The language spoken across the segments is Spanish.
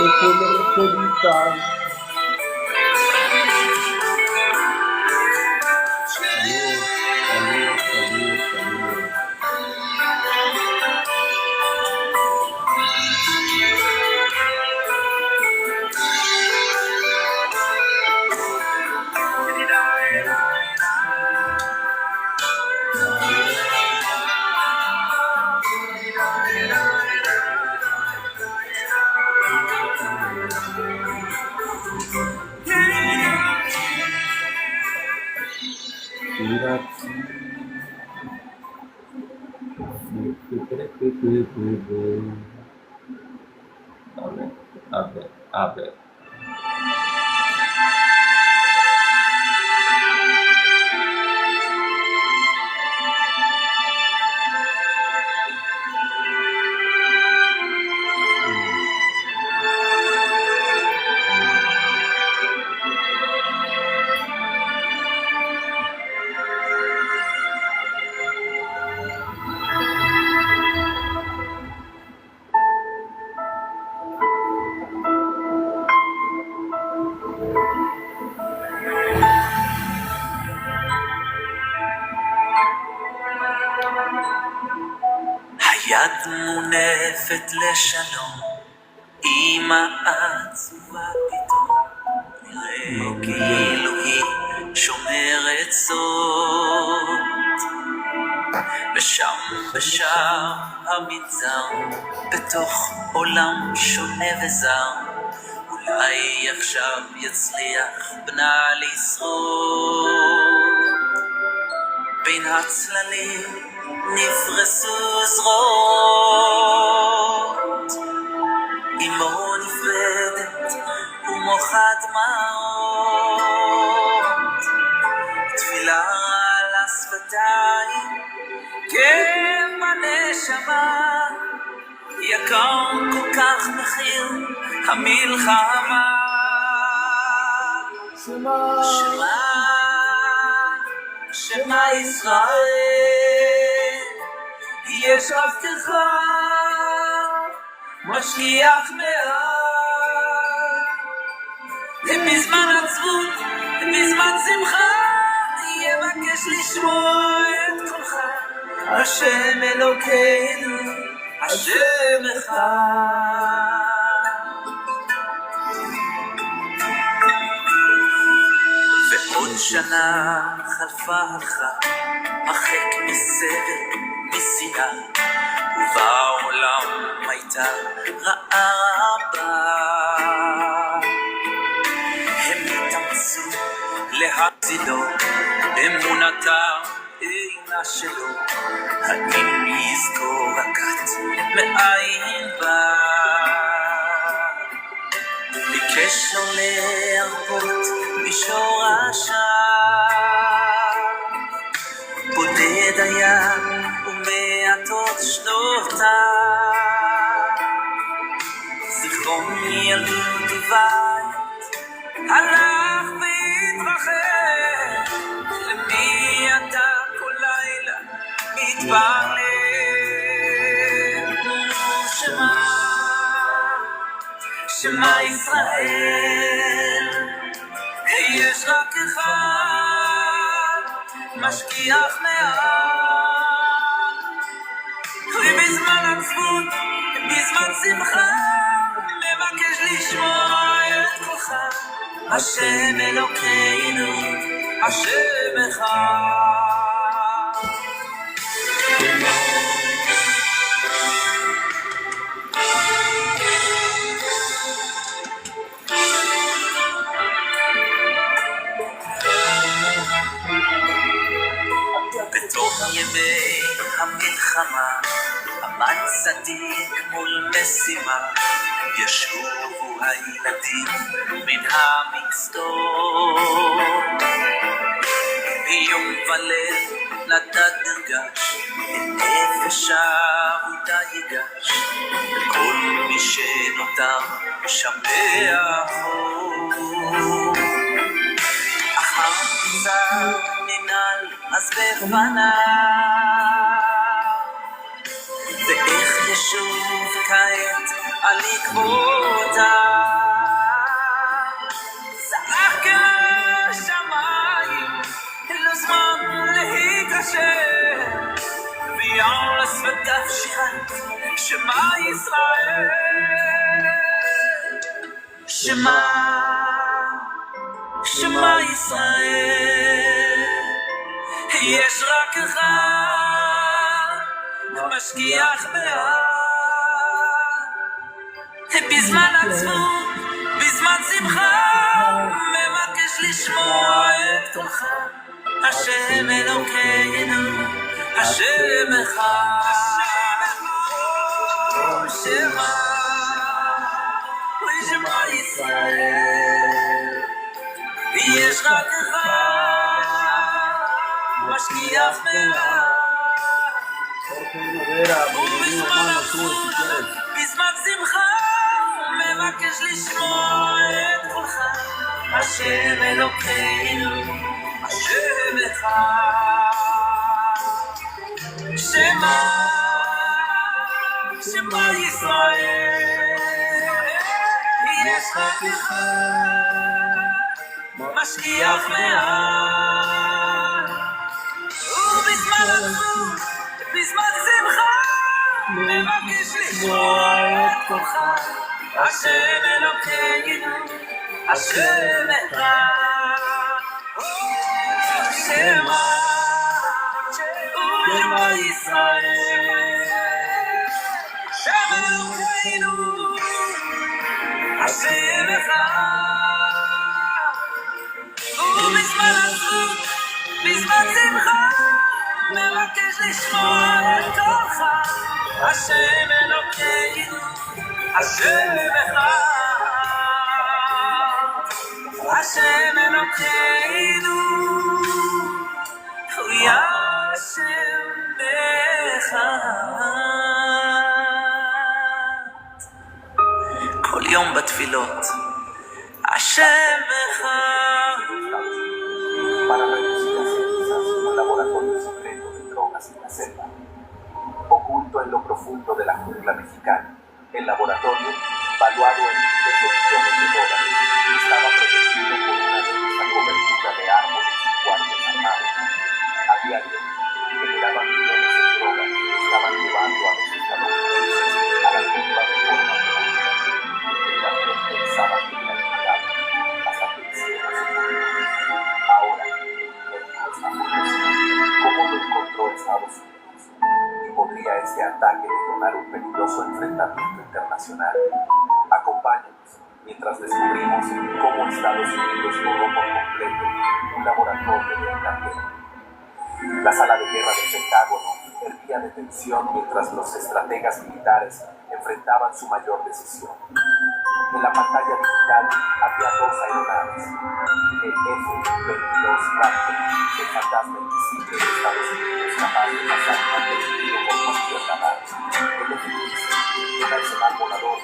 Saludos, saludos, saludos. A ver. שואפת לשלום, אמא עצובה פתאום, נראה כאילו היא שומרת סוד. ושם בשער המנזר, בתוך עולם שונה וזר, אולי עכשיו יצליח בנה לשרוד. בין הצללים נפרסו זרועות, אמו נפרדת ומוחה דמעות, תפילה על השפתיים כן בנשמה, יקר כל כך מחיר המלחמה. שמה, שמה ישראל, יש הבטחה, משגיח מעט. בזמן עצבות, בזמן שמחה, יבקש לשמוע את קולך, השם אלוקינו, השם אחד. ועוד שנה חלפה הלכה, הרחק מסבל, משנאה, ובעולם הייתה רעה רבה. הם התאמצו להצילו, אמונתם אינה שלו, האם יזכור הכת מאין בא. ביקש לו להרפות משורשה, בודד היה ומעטות שנותיו, זיכרון ילדות ובית הלך והתרחב. למי אתה כל לילה מתפלל? שמה ישראל, יש רק אחד משגיח מעל. ובזמן עצבות, בזמן שמחה, מבקש לשמוע את קולך, השם אלוקינו, השם אחד. בתוך ימי המלחמה עמד צדיק מול משימה, ישובו הילדים מן המסתור. ביום וליל נדד נרגש, את נפש אבודה ייגש, וכל מי שנותר שם מאחור. אחר נזר ננעל אז בפניו, ואיך ישוב כעת על עקבותיו. זעק השמיים, אין לו זמן להתרשם, ויעל לשפתיו שירת שמה ישראל. שמה ישראל, יש רק אחד משגיח מעט. בזמן עצבות, בזמן שמחה, מבקש לשמוע את קולך, השם אלוקינו, השם אחד. שמה ישראל, יש רק אחד משגיח מעט. ובזמן עצבות, בזמן שמחה, מבקש לשמוע את קולך, השם אלוקינו, השם אחד. שמה ישראל, יש רק אחד משגיח מעט. ובזמן עצבות, בזמן שמחה, מבקש לשמוע את קולך, השם אלוקינו, השם אחד. שמע, ושמע ישראל, השם אלוקינו, השם אחד. ובזמן עצוב, בזמן שמחה, מבקש לשמוע את קולך, השם אלוקינו, השם אחד. השם אלוקינו, הוא השם אחד. כל יום בתפילות, השם אחד. Para reducir las cenizas, un laboratorio secreto de drogas en la selva. Oculto en lo profundo de la jungla mexicana, el laboratorio, valuado en miles de millones de dólares, estaba protegido por una densa cobertura de árboles y guardias armados. A diario, generaban millones de drogas que estaban llevando a los estadounidenses a la tumba de forma permanente. Y también pensaban que era ilegal hasta que hicieron su movimiento. Ahora, México está furioso. ¿Cómo lo encontró Estados Unidos? ¿Y podría este ataque detonar un peligroso enfrentamiento internacional? Acompáñanos mientras descubrimos cómo Estados Unidos borró por completo un laboratorio del cartel. La sala de guerra del Pentágono hervía de tensión mientras los estrategas militares enfrentaban su mayor decisión. En la pantalla digital había dos aeronaves, el F-22 Raptor, el fantasma invisible de Estados Unidos capaz de pasar inadvertido por cualquier radar, el F-15, un arsenal volador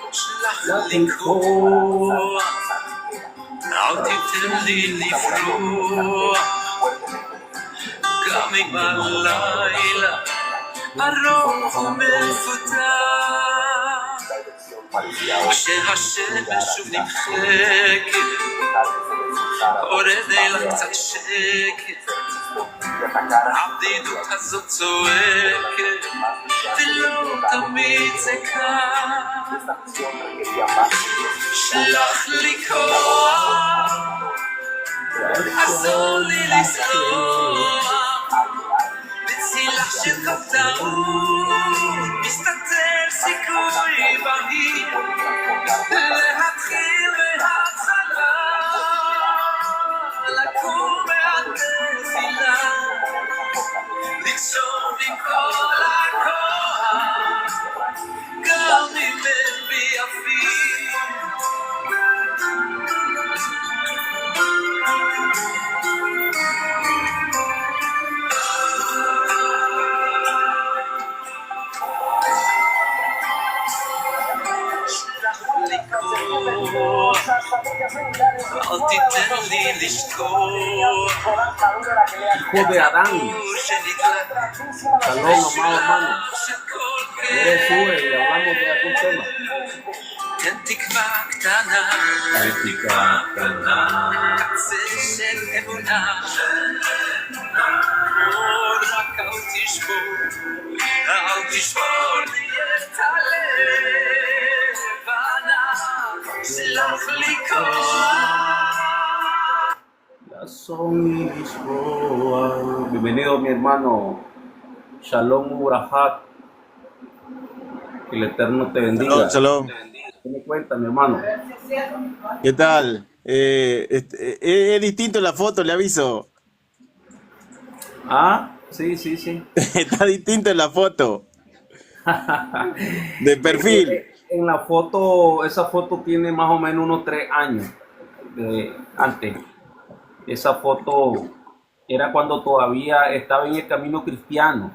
אל תיתן לי לפרוע, גם אם הלילה ארוך ומפותח, כשהשמש שוב נמחקת, אורד אליי קצת שקט, הבדידות הזאת צועקת, ולא תמיד זה קל. שלח לי כוח, עזור לי לזכוח, בצילך של כל טעות, מסתתר סיכוי בהיר, להתחיל מההתחלה, לקום מהנפילה, לקשור עם כל הכוח, גם אם אין בי אפילו. אל תיתן לי לשכוח, Hijo de Adán, Shalom, amado hermano. ¿Eres sube y hablamos de algún tema? תן תקווה קטנה, קצה של אמונה, רק אל תשבור לי את הלב הענק, שלח לי כוח. Son Lisboa. Bienvenido mi hermano Shalom Urahat. Que el Eterno te bendiga. Shalom. ¿Qué me cuenta, mi hermano? ¿Qué tal? Es distinto la foto, le aviso. Ah, sí, sí, sí. Está distinto en la foto. De perfil. En la foto, esa foto tiene más o menos unos 3 años de antes. Esa foto era cuando todavía estaba en el camino cristiano.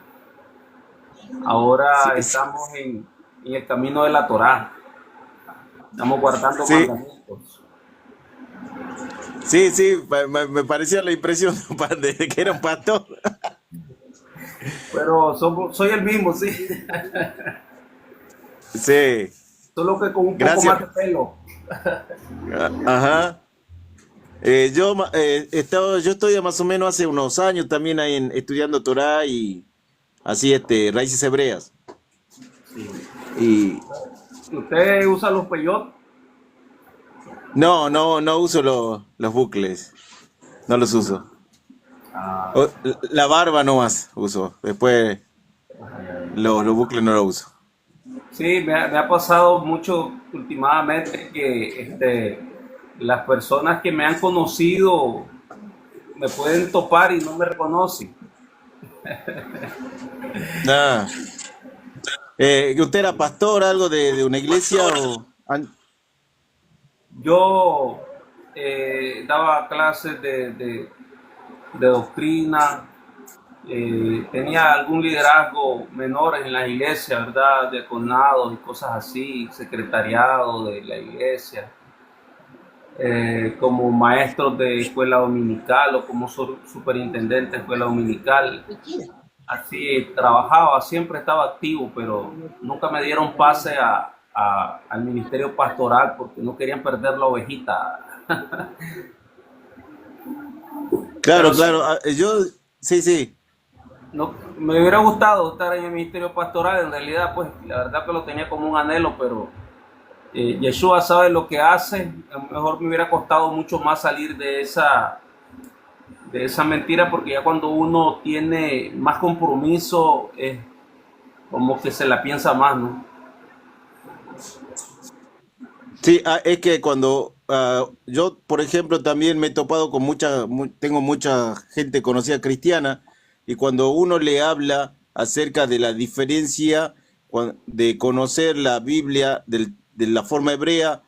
Ahora estamos en el camino de la Torá. Estamos guardando mandamientos. Sí, sí, me parecía la impresión de que era un pastor. Pero soy el mismo, sí. Sí. Solo que con un poco más de pelo. Ajá. Yo estoy más o menos hace unos años también ahí estudiando Torah y así raíces hebreas. Sí. Y ¿Usted usa los peyotes? no uso los bucles, no los uso. Ah, La barba nomás uso, después los bucles no los uso. sí, me ha pasado mucho últimamente que las personas que me han conocido me pueden topar y no me reconocen. Ah, ¿usted era pastor, algo de una iglesia o...? Yo daba clases de doctrina, tenía algún liderazgo menor en la iglesia, ¿verdad? Diaconados y cosas así, secretariado de la iglesia, como maestros de escuela dominical o como superintendente de escuela dominical. Así trabajaba, siempre estaba activo, pero nunca me dieron pase al ministerio pastoral porque no querían perder la ovejita. Claro, Pero sí, claro, sí, sí. no, me hubiera gustado estar en el ministerio pastoral, en realidad, pues la verdad que lo tenía como un anhelo, pero Yeshua sabe lo que hace. A lo mejor me hubiera costado mucho más salir de esa mentira, porque ya cuando uno tiene más compromiso, es como que se la piensa más, ¿no? Sí, es que cuando yo, por ejemplo, también me he topado con tengo mucha gente conocida cristiana, y cuando uno le habla acerca de la diferencia de conocer la Biblia de la forma hebrea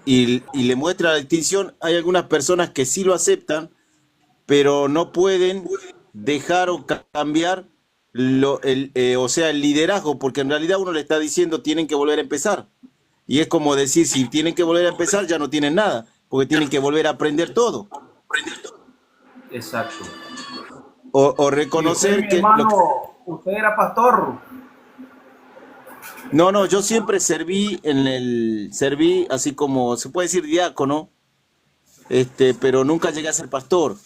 y le muestra la distinción, hay algunas personas que sí lo aceptan, pero no pueden dejar o cambiar o sea, el liderazgo, porque en realidad uno le está diciendo tienen que volver a empezar. Y es como decir, si tienen que volver a empezar, ya no tienen nada, porque tienen que volver a aprender todo. Exacto. O Y usted, reconocer mi que hermano, usted era pastor. no, yo siempre serví así como, se puede decir diácono, pero nunca llegué a ser pastor.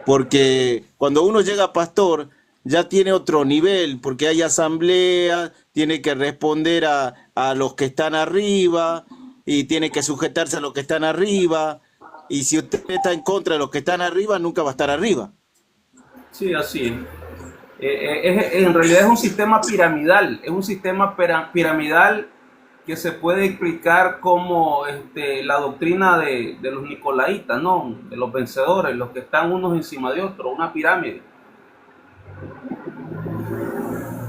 Porque cuando uno llega a pastor, ya tiene otro nivel, porque hay asamblea, tiene que responder a los que están arriba, y tiene que sujetarse a los que están arriba, y si usted está en contra de los que están arriba, nunca va a estar arriba. Sí, así es. En realidad es un sistema piramidal, es un sistema piramidal que se puede explicar como la doctrina de los nicolaitas, ¿no? De los vencedores, los que están unos encima de otros, una pirámide.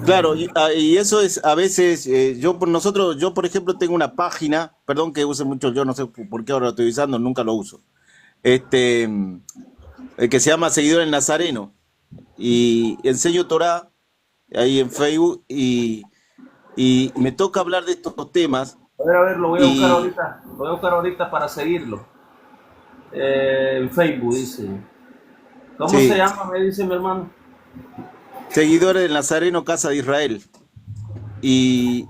Claro, y eso es a veces, yo por ejemplo tengo una página, perdón que use mucho, yo no sé por qué ahora lo estoy usando, nunca lo uso, este, que se llama Seguidores Nazareno, y enseño Torah ahí en Facebook, y me toca hablar de estos temas, A ver, lo voy a buscar y ahorita, lo voy a buscar ahorita para seguirlo. En Facebook dice. ¿Cómo se sí, llama? Me dice mi hermano. Seguidores del Nazareno Casa de Israel, y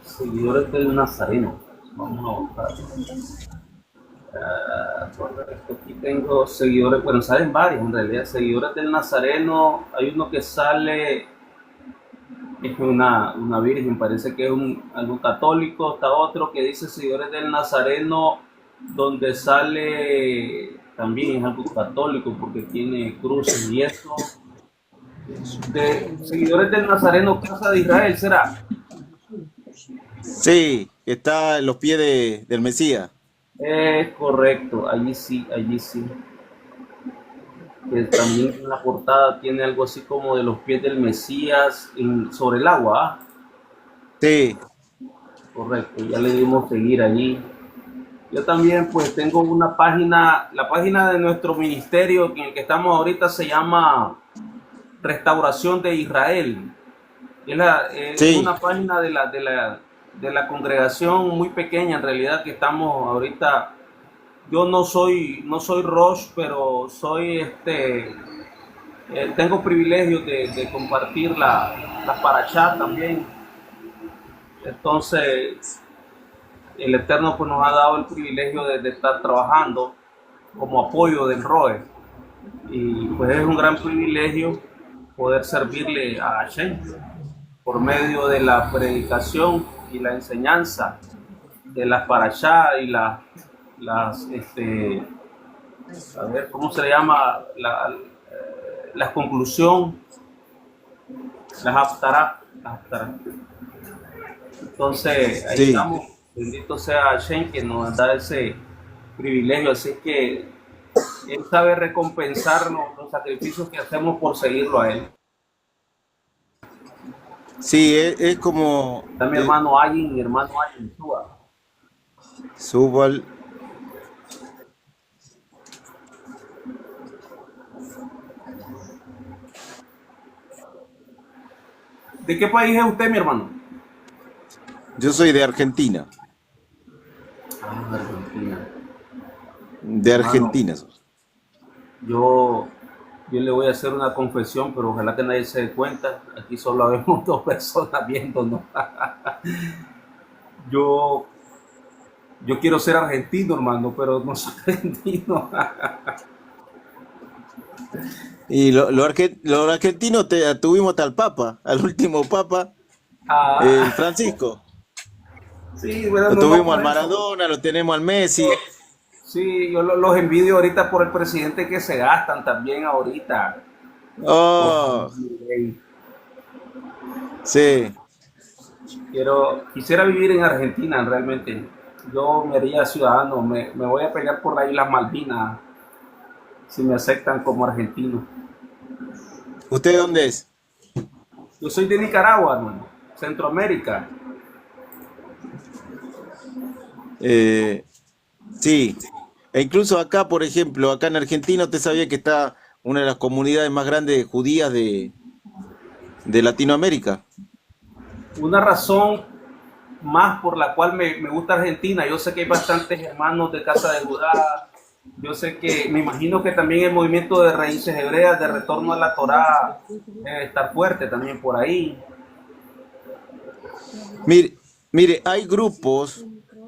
Seguidores del Nazareno. Vamos a buscar. Correcto, aquí tengo seguidores, bueno, salen varios en realidad. Seguidores del Nazareno, hay uno que sale, es una virgen, parece que es algo católico. Está otro que dice seguidores del Nazareno, donde sale también es algo católico porque tiene cruces y eso. De seguidores del Nazareno, Casa de Israel, ¿será? sí, está en los pies del Mesías. Es correcto, allí sí, allí sí. Que también en la portada tiene algo así como de los pies del Mesías sobre el agua, ¿ah? Sí, Correcto, ya le dimos seguir allí. Yo también pues tengo una página, la página de nuestro ministerio en el que estamos ahorita se llama Restauración de Israel. Es sí. una página de la congregación muy pequeña en realidad que estamos ahorita. Yo no soy Roche, pero soy tengo privilegio de compartir la parachá también. Entonces, el Eterno pues, nos ha dado el privilegio de estar trabajando como apoyo del ROE. Y pues es un gran privilegio poder servirle a Hashem por medio de la predicación y la enseñanza de las parashá y a ver, ¿cómo se le llama? La conclusión, las haftará. Entonces, ahí Sí, estamos. Bendito sea Hashem que nos da ese privilegio. Así que Él sabe recompensarnos los sacrificios que hacemos por seguirlo a Él. sí, es como Está mi hermano Agin, Suba. Subal. ¿De qué país es usted, mi hermano? Yo soy de Argentina, Ah, Argentina. de Hermano, Argentina. yo, yo le voy a hacer una confesión, pero ojalá que nadie se dé cuenta. Aquí solo vemos dos personas viéndonos. Yo, yo quiero ser argentino, hermano, pero no soy argentino. Y los argentinos tuvimos hasta al Papa, al último Papa, el Ah, Francisco. sí, bueno, Lo no tuvimos por al eso. Maradona, lo tenemos al Messi. Sí, yo los envidio ahorita por el presidente que se gastan también ahorita. Oh, Ojalá. sí. Quisiera vivir en Argentina realmente. Yo me haría ciudadano, me voy a pelear por las Islas Malvinas si me aceptan como argentino. ¿Usted de dónde es? Yo soy de Nicaragua, hermano, Centroamérica. Eh, sí. E incluso acá, por ejemplo, acá en Argentina, usted sabía que está una de las comunidades más grandes judías de Latinoamérica. Una razón más por la cual me gusta Argentina, yo sé que hay bastantes hermanos de Casa de Judá, yo sé que, me imagino que también el movimiento de raíces hebreas, de retorno a la Torá, debe estar fuerte también por ahí. Mire, mire, hay grupos,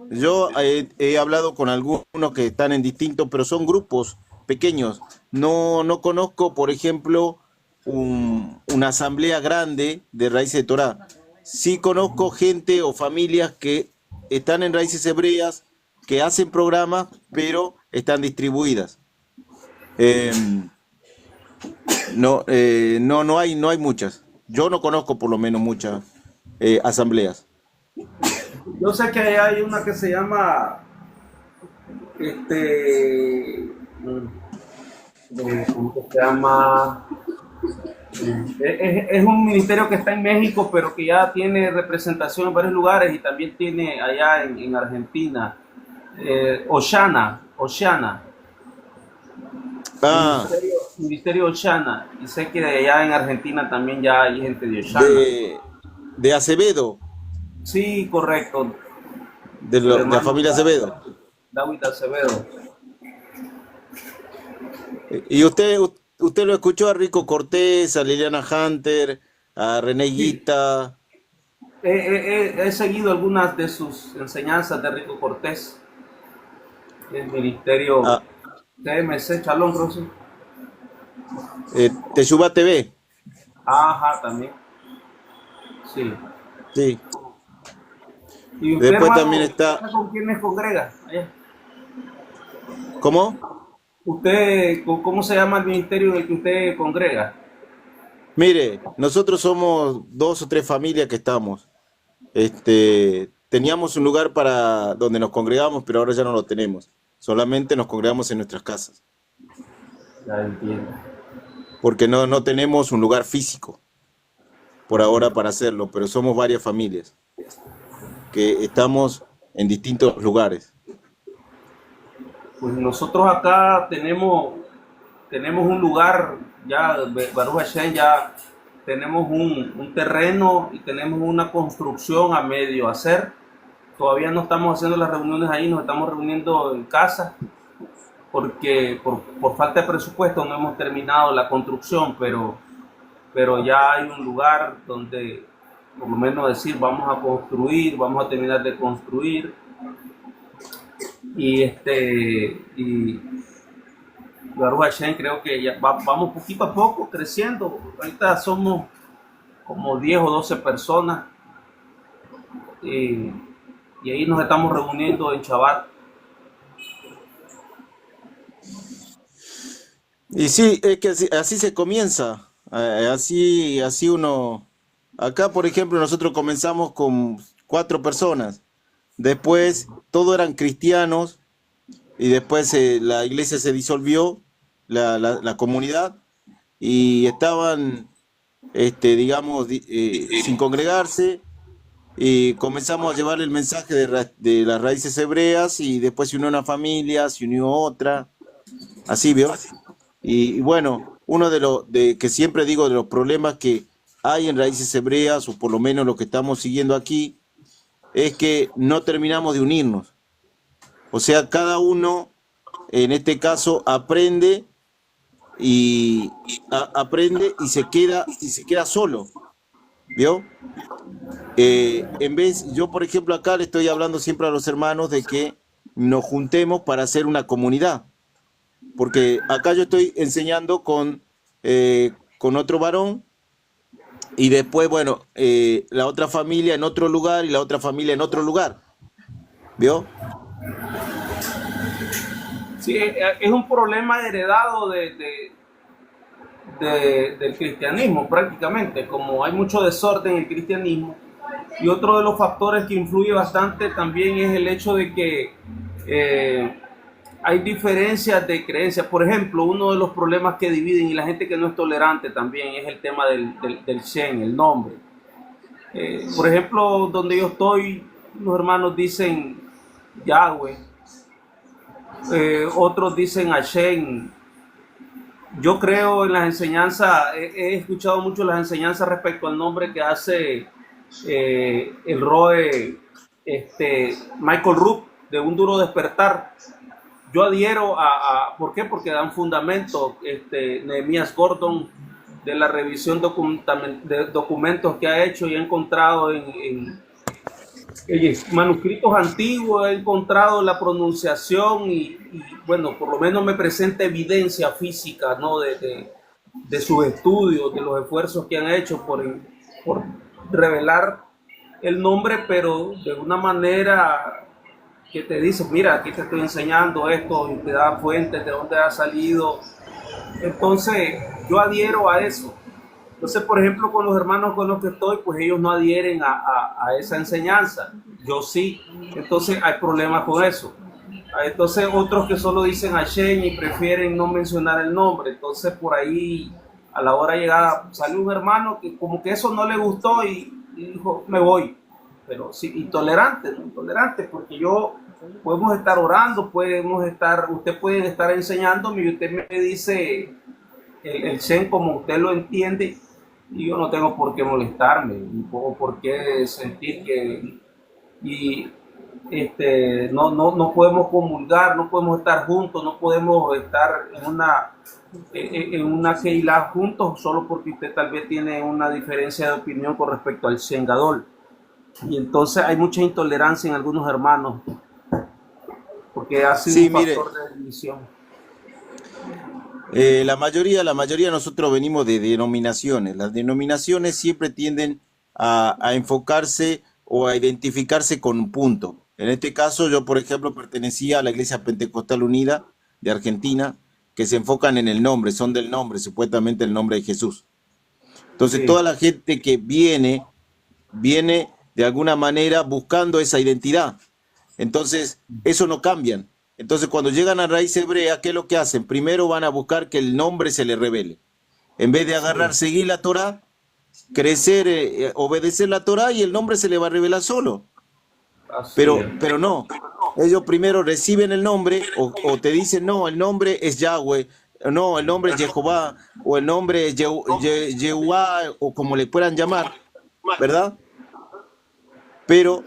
yo he hablado con algunos que están en distintos, pero son grupos pequeños. No conozco, por ejemplo, una asamblea grande de Raíces de Torá. Sí conozco gente o familias que están en Raíces Hebreas, que hacen programas, pero están distribuidas. Eh, no hay muchas. Yo no conozco por lo menos muchas asambleas. Yo sé que hay una que se llama, este, ¿cómo que se llama? Es un ministerio que está en México, pero que ya tiene representación en varios lugares y también tiene allá en Argentina. Oshana, Ah, Ministerio Oshana. Y sé que allá en Argentina también ya hay gente de Oshana. de, de Acevedo, Sí, correcto. de la familia Acevedo. David Acevedo. Y usted lo escuchó a Rico Cortés, a Liliana Hunter, a René Sí, Guita. he seguido algunas de sus enseñanzas de Rico Cortés, el ministerio a TMC, Chalón, Rosy. Teyuba TV. Ajá, también. Sí. Sí. ¿Y usted, Después también hermano, está. con quiénes congrega? Allá. ¿Cómo? ¿Usted, cómo se llama el ministerio en el que usted congrega? Mire, nosotros somos dos o tres familias que estamos. Teníamos un lugar para donde nos congregamos, pero ahora ya no lo tenemos. Solamente nos congregamos en nuestras casas, Ya entiendo. porque no tenemos un lugar físico por ahora para hacerlo, pero somos varias familias que estamos en distintos lugares. Pues nosotros acá tenemos un lugar, ya, Baruch Hashem, ya tenemos un terreno y tenemos una construcción a medio hacer. Todavía no estamos haciendo las reuniones ahí, nos estamos reuniendo en casa porque por falta de presupuesto no hemos terminado la construcción, pero ya hay un lugar donde por lo menos decir vamos a construir, vamos a terminar de construir y Baruch Hashem, creo que ya vamos poquito a poco creciendo. Ahorita somos como 10 o 12 personas y, y ahí nos estamos reuniendo en Shabbat. Y sí, es que así se comienza. Así uno. Acá, por ejemplo, nosotros comenzamos con 4 personas. Después, todos eran cristianos. Y después la iglesia se disolvió, la comunidad. Y estaban, digamos, sin congregarse. Y comenzamos a llevar el mensaje de las raíces hebreas. Y después se unió una familia, se unió otra. Así, ¿vio? Y bueno, uno que siempre digo de los problemas que hay en raíces hebreas, o por lo menos lo que estamos siguiendo aquí, es que no terminamos de unirnos. O sea, cada uno, en este caso, aprende y se queda solo, ¿vio? Yo por ejemplo acá le estoy hablando siempre a los hermanos de que nos juntemos para hacer una comunidad. Porque acá yo estoy enseñando con otro varón y después, bueno, la otra familia en otro lugar y la otra familia en otro lugar. ¿Vio? Sí, es un problema heredado del cristianismo prácticamente, como hay mucho desorden en el cristianismo. Y otro de los factores que influye bastante también es el hecho de que hay diferencias de creencias. Por ejemplo, uno de los problemas que dividen y la gente que no es tolerante también es el tema del Shem, el nombre. Por ejemplo, donde yo estoy, los hermanos dicen Yahweh, otros dicen Hashem. Yo creo en las enseñanzas, he escuchado mucho las enseñanzas respecto al nombre que hace el Roe Michael Rook de Un Duro Despertar. Yo adhiero ¿por qué? Porque dan fundamento, Nehemías Gordon, de la revisión de documentos que ha hecho y ha encontrado en manuscritos antiguos, he encontrado la pronunciación y, bueno, por lo menos me presenta evidencia física, ¿no? de sus estudios, de los esfuerzos que han hecho por revelar el nombre, pero de una manera que te dice, mira, aquí te estoy enseñando esto, y te da fuentes de dónde ha salido. Entonces, yo adhiero a eso. Entonces, por ejemplo, con los hermanos con los que estoy, pues ellos no adhieren a esa enseñanza. Yo sí. Entonces, hay problemas con eso. Entonces, otros que solo dicen Hashem y prefieren no mencionar el nombre. Entonces, por ahí, a la hora de llegar, sale un hermano que como que eso no le gustó y dijo, me voy. Pero sí, intolerante, porque podemos estar orando, usted puede estar enseñándome y usted me dice el Shem como usted lo entiende y yo no tengo por qué molestarme o por qué sentir que no podemos comulgar, no podemos estar juntos, no podemos estar en una Keilah juntos solo porque usted tal vez tiene una diferencia de opinión con respecto al Shem Gadol. Y entonces hay mucha intolerancia en algunos hermanos porque ha sido un factor de división. La mayoría nosotros venimos de denominaciones. Las denominaciones siempre tienden a enfocarse o a identificarse con un punto. En este caso, yo, por ejemplo, pertenecía a la Iglesia Pentecostal Unida de Argentina, que se enfocan en el nombre, son del nombre, supuestamente el nombre de Jesús. Entonces, sí, toda la gente que viene de alguna manera buscando esa identidad. Entonces, eso no cambian. Entonces, cuando llegan a raíz hebrea, ¿qué es lo que hacen? Primero van a buscar que el nombre se les revele. En vez de agarrar, seguir la Torá, crecer, obedecer la Torá, y el nombre se le va a revelar solo. Pero no. Ellos primero reciben el nombre o te dicen, no, el nombre es Yahweh, no, el nombre es Jehová, o el nombre es Yehuá, o como le puedan llamar, ¿verdad? Pero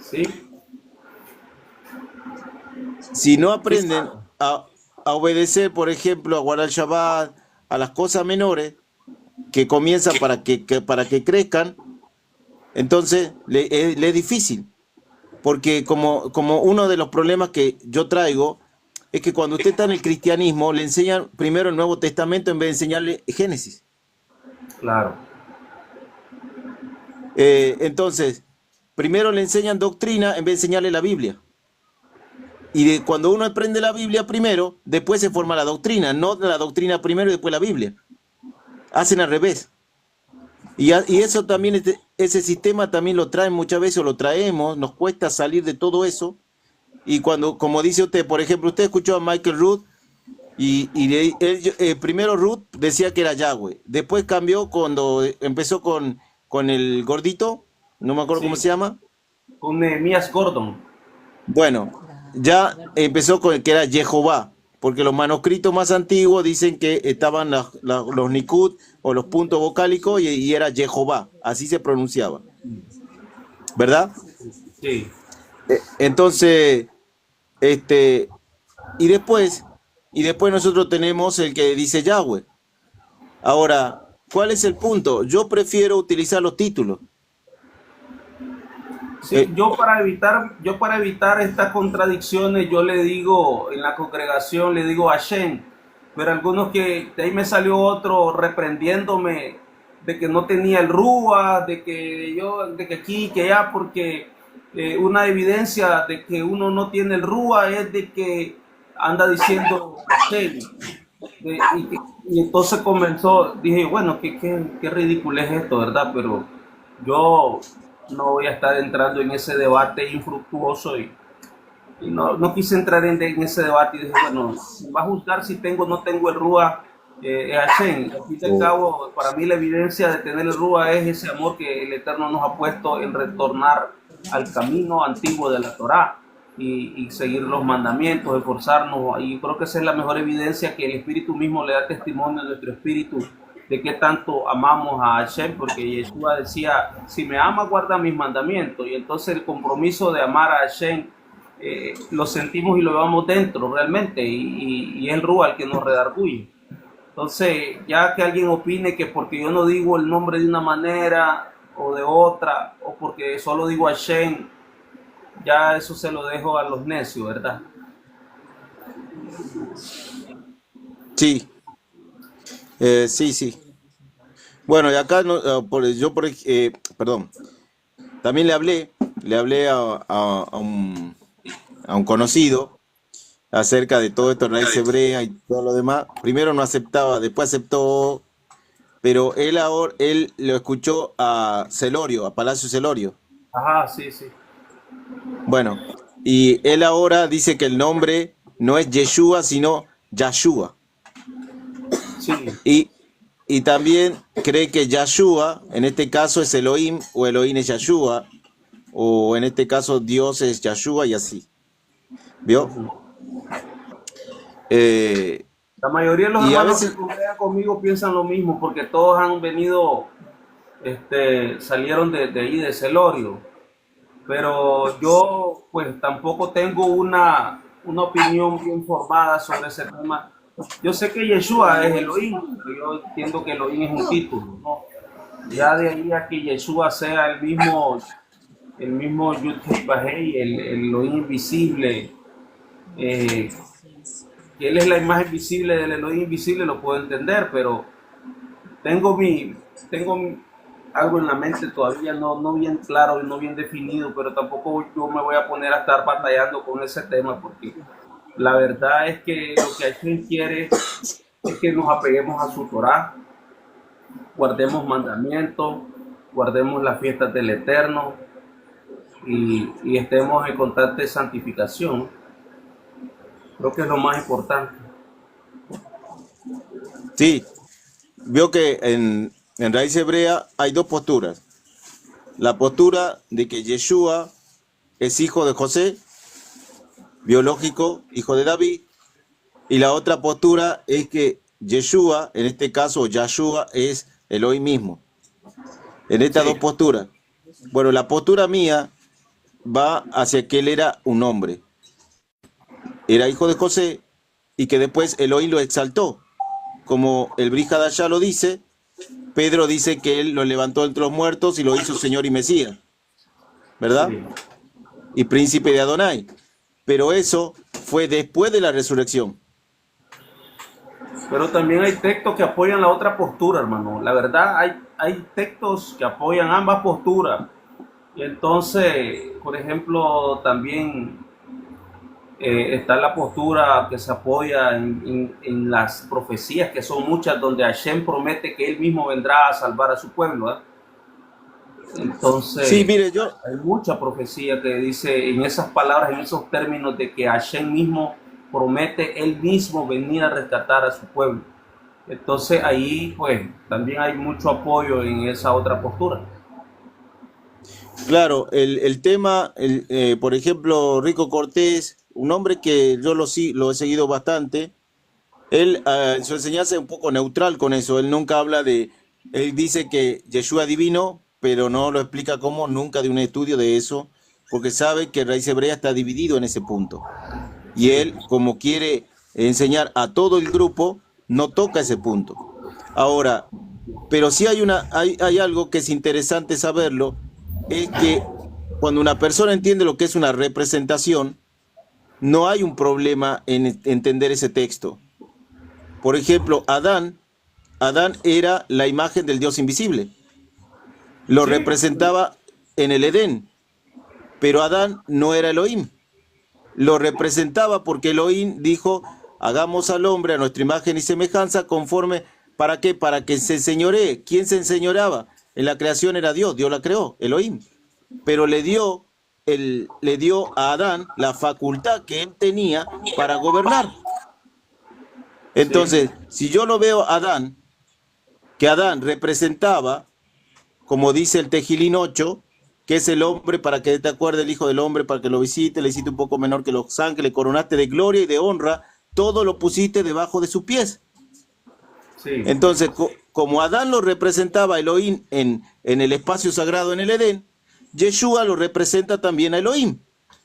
si no aprenden a obedecer, por ejemplo, a guardar Shabbat, a las cosas menores que comienzan para que crezcan, entonces le es difícil. Porque como uno de los problemas que yo traigo es que cuando usted está en el cristianismo, le enseñan primero el Nuevo Testamento en vez de enseñarle Génesis. Claro. Entonces, primero le enseñan doctrina en vez de enseñarle la Biblia. Y cuando uno aprende la Biblia primero, después se forma la doctrina, no la doctrina primero y después la Biblia. Hacen al revés. Y eso también, ese sistema también lo traen muchas veces, o lo traemos, nos cuesta salir de todo eso. Y cuando, como dice usted, por ejemplo, usted escuchó a Michael Root, primero Root decía que era Yahweh, después cambió cuando empezó con el gordito, no me acuerdo cómo Sí, se llama. con Nehemías Gordon. Bueno, ya empezó con el que era Jehová, porque los manuscritos más antiguos dicen que estaban los Nikud o los puntos vocálicos y era Jehová, así se pronunciaba, ¿verdad? Sí, Entonces, y después nosotros tenemos el que dice Yahweh. Ahora, ¿cuál es el punto? Yo prefiero utilizar los títulos. sí, Eh, yo para evitar estas contradicciones, yo le digo en la congregación, le digo Hashem, pero algunos que de ahí me salió otro reprendiéndome de que no tenía el Rúa, de que aquí, que allá, porque una evidencia de que uno no tiene el Rúa es de que anda diciendo Hashem. Y entonces comenzó, dije, bueno, qué ridículo es esto, ¿verdad? Pero yo no voy a estar entrando en ese debate infructuoso y no quise entrar en ese debate y dije, bueno, si va a juzgar si tengo o no tengo el Rúa, Hashem. Al fin y al cabo, para mí la evidencia de tener el Rúa es ese amor que el Eterno nos ha puesto en retornar al camino antiguo de la Torá y seguir los mandamientos, esforzarnos. Y creo que esa es la mejor evidencia, que el Espíritu mismo le da testimonio a nuestro espíritu de qué tanto amamos a Hashem, porque Yeshua decía, si me ama, guarda mis mandamientos. Y entonces el compromiso de amar a Hashem lo sentimos y lo llevamos dentro realmente, y es el Rúa el que nos redarguye. Entonces, ya que alguien opine que porque yo no digo el nombre de una manera o de otra, o porque solo digo Hashem, ya eso se lo dejo a los necios, ¿verdad? sí, sí. Bueno, y acá perdón, también le hablé a un conocido acerca de todo esto, raíz hebrea y todo lo demás. Primero no aceptaba, después aceptó, pero él lo escuchó a Celorio, a Palacio Celorio. Ajá, sí, sí. Bueno, y él ahora dice que el nombre no es Yeshua, sino Yahshua. Sí, Y también cree que Yahshua, en este caso es Elohim, o Elohim es Yahshua, o en este caso Dios es Yahshua y así. ¿Vio? Eh, la mayoría de los y a hermanos que veces, congregan conmigo piensan lo mismo, porque todos han venido, salieron de ahí, de Celorio. Pero yo pues tampoco tengo una opinión bien formada sobre ese tema. Yo sé que Yeshua es Elohim, pero yo entiendo que Elohim es un título, ¿no? Ya de ahí a que Yeshua sea el mismo Yud-Heh-Vah-Heh, el Elohim invisible, que él es la imagen visible del Elohim invisible, lo puedo entender, pero tengo algo en la mente todavía no bien claro y no bien definido, pero tampoco yo me voy a poner a estar batallando con ese tema, porque la verdad es que lo que Hashem quiere es que nos apeguemos a su Torah, guardemos mandamientos, guardemos las fiestas del Eterno y estemos en constante santificación. Creo que es lo más importante. sí, vio que en raíz hebrea hay dos posturas. La postura de que Yeshua es hijo de José, biológico, hijo de David, y la otra postura es que Yeshua, en este caso Yahshua, es Elohim mismo. En estas dos Sí, posturas. Bueno, la postura mía va hacia que él era un hombre, era hijo de José, y que después Elohim lo exaltó. Como el Brit Hadashah lo dice, Pedro dice que él lo levantó entre los muertos y lo hizo Señor y Mesías, ¿verdad? sí, Y príncipe de Adonai. Pero eso fue después de la resurrección. Pero también hay textos que apoyan la otra postura, hermano. La verdad, hay textos que apoyan ambas posturas. Y entonces, por ejemplo, también está la postura que se apoya en las profecías, que son muchas, donde Hashem promete que Él mismo vendrá a salvar a su pueblo, ¿verdad? Sí, Entonces, mire, yo, hay mucha profecía que dice en esas palabras, en esos términos, de que Hashem mismo promete Él mismo venir a rescatar a su pueblo. Entonces, ahí, pues, también hay mucho apoyo en esa otra postura. claro, el tema, por ejemplo, Rico Cortés, un hombre que yo lo he seguido bastante. Él, su enseñanza es un poco neutral con eso. Él nunca habla de, él dice que Yeshua es divino, pero no lo explica como nunca de un estudio de eso, porque sabe que Raíz Hebrea está dividido en ese punto. Y Sí, él, como quiere enseñar a todo el grupo, no toca ese punto. Ahora, pero sí hay algo que es interesante saberlo, es que cuando una persona entiende lo que es una representación, no hay un problema en entender ese texto. Por ejemplo, Adán era la imagen del Dios invisible. Lo sí, representaba en el Edén, pero Adán no era Elohim. Lo representaba porque Elohim dijo, hagamos al hombre a nuestra imagen y semejanza conforme, ¿para qué? Para que se enseñoree. ¿Quién se enseñoreaba? En la creación era Dios, Dios la creó, Elohim. Pero le dio a Adán la facultad que él tenía para gobernar. sí, Entonces, si yo lo veo a Adán, que Adán representaba, como dice el Tejilín 8, que es el hombre para que te acuerde el Hijo del Hombre, para que lo visite, le hiciste un poco menor que los ángeles, le coronaste de gloria y de honra, todo lo pusiste debajo de sus pies. sí. Entonces, como Adán lo representaba a Elohim en el espacio sagrado en el Edén, Yeshua lo representa también a Elohim,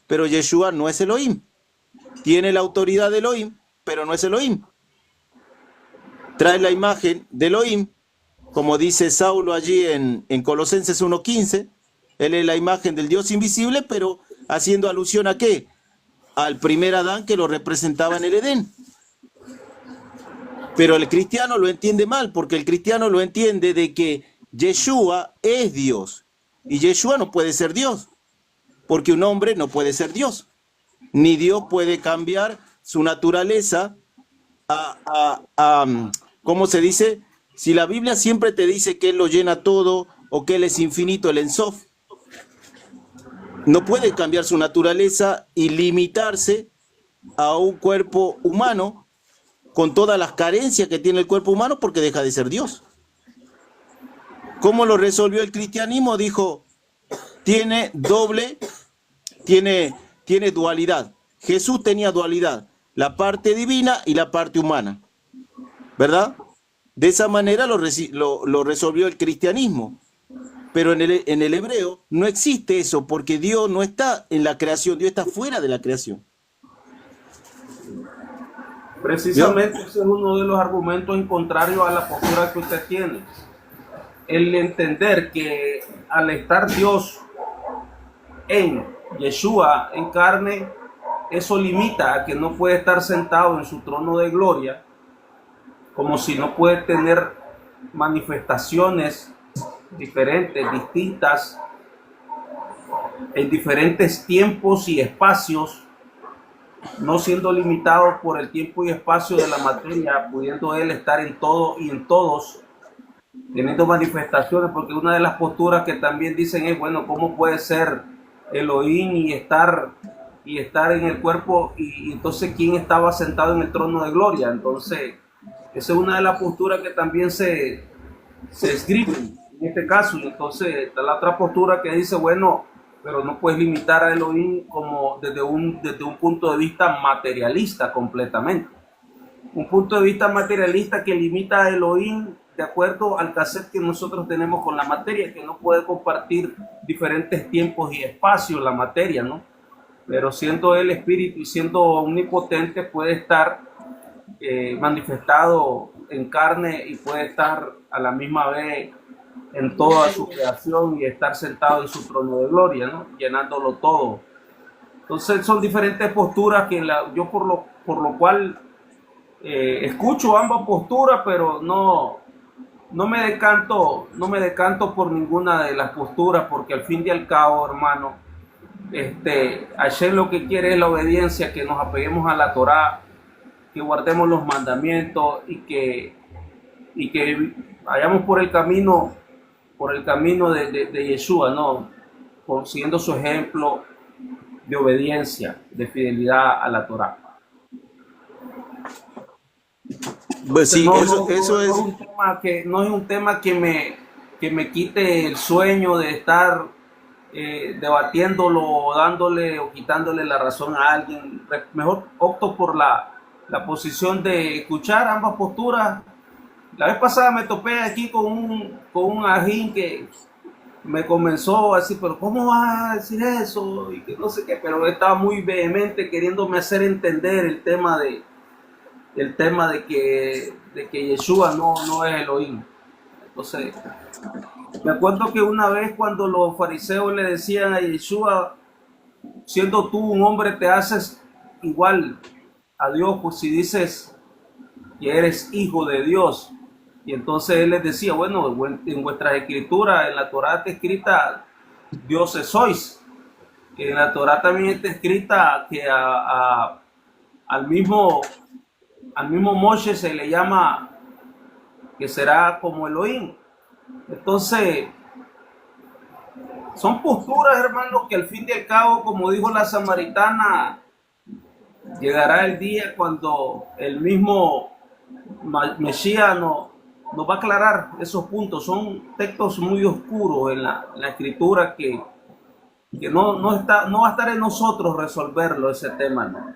pero Yeshua no es Elohim. Tiene la autoridad de Elohim, pero no es Elohim. Trae la imagen de Elohim, como dice Saulo allí en Colosenses 1:15, él es la imagen del Dios invisible, pero haciendo alusión a qué? Al primer Adán que lo representaba en el Edén. Pero el cristiano lo entiende mal, porque el cristiano lo entiende de que Yeshua es Dios, y Yeshua no puede ser Dios, porque un hombre no puede ser Dios, ni Dios puede cambiar su naturaleza ¿cómo se dice? Si la Biblia siempre te dice que Él lo llena todo o que Él es infinito, el Ensof, no puede cambiar su naturaleza y limitarse a un cuerpo humano con todas las carencias que tiene el cuerpo humano porque deja de ser Dios. ¿Cómo lo resolvió el cristianismo? Dijo, tiene doble, tiene dualidad. Jesús tenía dualidad, la parte divina y la parte humana, ¿verdad? De esa manera lo resolvió el cristianismo. Pero en el hebreo no existe eso, porque Dios no está en la creación, Dios está fuera de la creación. ¿Vio? Precisamente ese es uno de los argumentos en contrario a la postura que usted tiene. El entender que al estar Dios en Yeshua, en carne, eso limita a que no puede estar sentado en su trono de gloria, como si no puede tener manifestaciones diferentes, distintas, en diferentes tiempos y espacios, no siendo limitado por el tiempo y espacio de la materia, pudiendo él estar en todo y en todos, teniendo manifestaciones, porque una de las posturas que también dicen es, bueno, ¿cómo puede ser Elohim y estar en el cuerpo y entonces quién estaba sentado en el trono de gloria? Entonces, esa es una de las posturas que también se escriben en este caso. Y entonces está la otra postura que dice, bueno, pero no puedes limitar a Elohim como desde un punto de vista materialista completamente. Un punto de vista materialista que limita a Elohim de acuerdo al cassette que nosotros tenemos con la materia, que no puede compartir diferentes tiempos y espacios la materia, ¿no? Pero siendo el espíritu y siendo omnipotente puede estar manifestado en carne y puede estar a la misma vez en toda su creación y estar sentado en su trono de gloria, ¿no? Llenándolo todo. Entonces son diferentes posturas que yo por lo cual escucho ambas posturas, pero no me decanto por ninguna de las posturas, porque al fin y al cabo, hermano, Hashem lo que quiere es la obediencia, que nos apeguemos a la Torá, que guardemos los mandamientos y que vayamos por el camino de Yeshua, ¿no? Siguiendo su ejemplo de obediencia, de fidelidad a la Torá. Pues sí, No, eso no es. es un tema no es un tema que me quite el sueño de estar debatiéndolo, dándole o quitándole la razón a alguien. Mejor opto por la posición de escuchar ambas posturas. La vez pasada me topé aquí con un ajín que me comenzó a decir, pero ¿cómo vas a decir eso? Y que no sé qué, pero estaba muy vehemente queriéndome hacer entender el tema de que Yeshua no es Elohim. Entonces, me acuerdo que una vez cuando los fariseos le decían a Yeshua, siendo tú un hombre te haces igual a Dios, pues si dices que eres hijo de Dios. Y entonces él les decía, bueno, en vuestras escrituras, en la Torá está escrita, dioses sois. En la Torá también está escrita que al mismo Moshe se le llama que será como Elohim. Entonces, son posturas, hermanos, que al fin y al cabo, como dijo la samaritana, llegará el día cuando el mismo Mesías nos va a aclarar esos puntos. Son textos muy oscuros en la escritura que no va a estar en nosotros resolverlo, ese tema,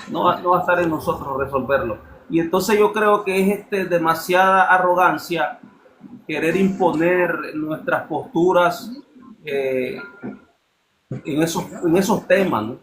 no va a estar en nosotros resolverlo. Y entonces yo creo que es demasiada arrogancia querer imponer nuestras posturas en esos temas, ¿no?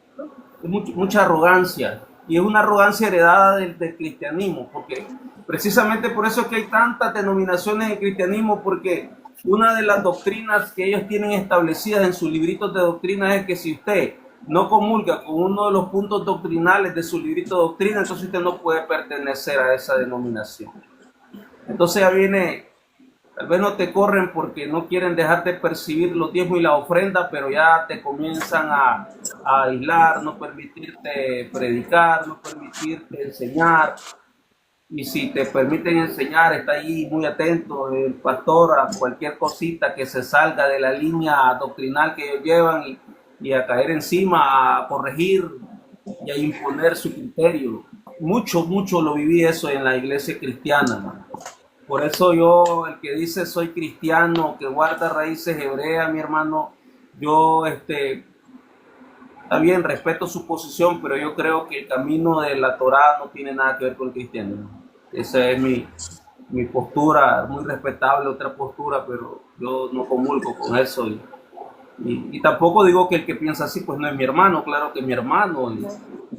Es mucha arrogancia, y es una arrogancia heredada del cristianismo, porque precisamente por eso es que hay tantas denominaciones en cristianismo, porque una de las doctrinas que ellos tienen establecidas en sus libritos de doctrina es que si usted no comulga con uno de los puntos doctrinales de su librito de doctrina, entonces usted no puede pertenecer a esa denominación. Entonces ya viene, tal vez no te corren porque no quieren dejarte percibir los diezmos y la ofrenda, pero ya te comienzan a aislar, no permitirte predicar, no permitirte enseñar. Y si te permiten enseñar, está ahí muy atento el pastor a cualquier cosita que se salga de la línea doctrinal que ellos llevan, y a caer encima, a corregir y a imponer su criterio. Mucho lo viví eso en la iglesia cristiana, ¿no? Por eso yo, el que dice soy cristiano, que guarda raíces hebreas, mi hermano, yo está bien, respeto su posición, pero yo creo que el camino de la Torá no tiene nada que ver con el cristianismo. Esa es mi postura, muy respetable otra postura, pero yo no comulgo con eso. Y tampoco digo que el que piensa así pues no es mi hermano, claro que es mi hermano. Lo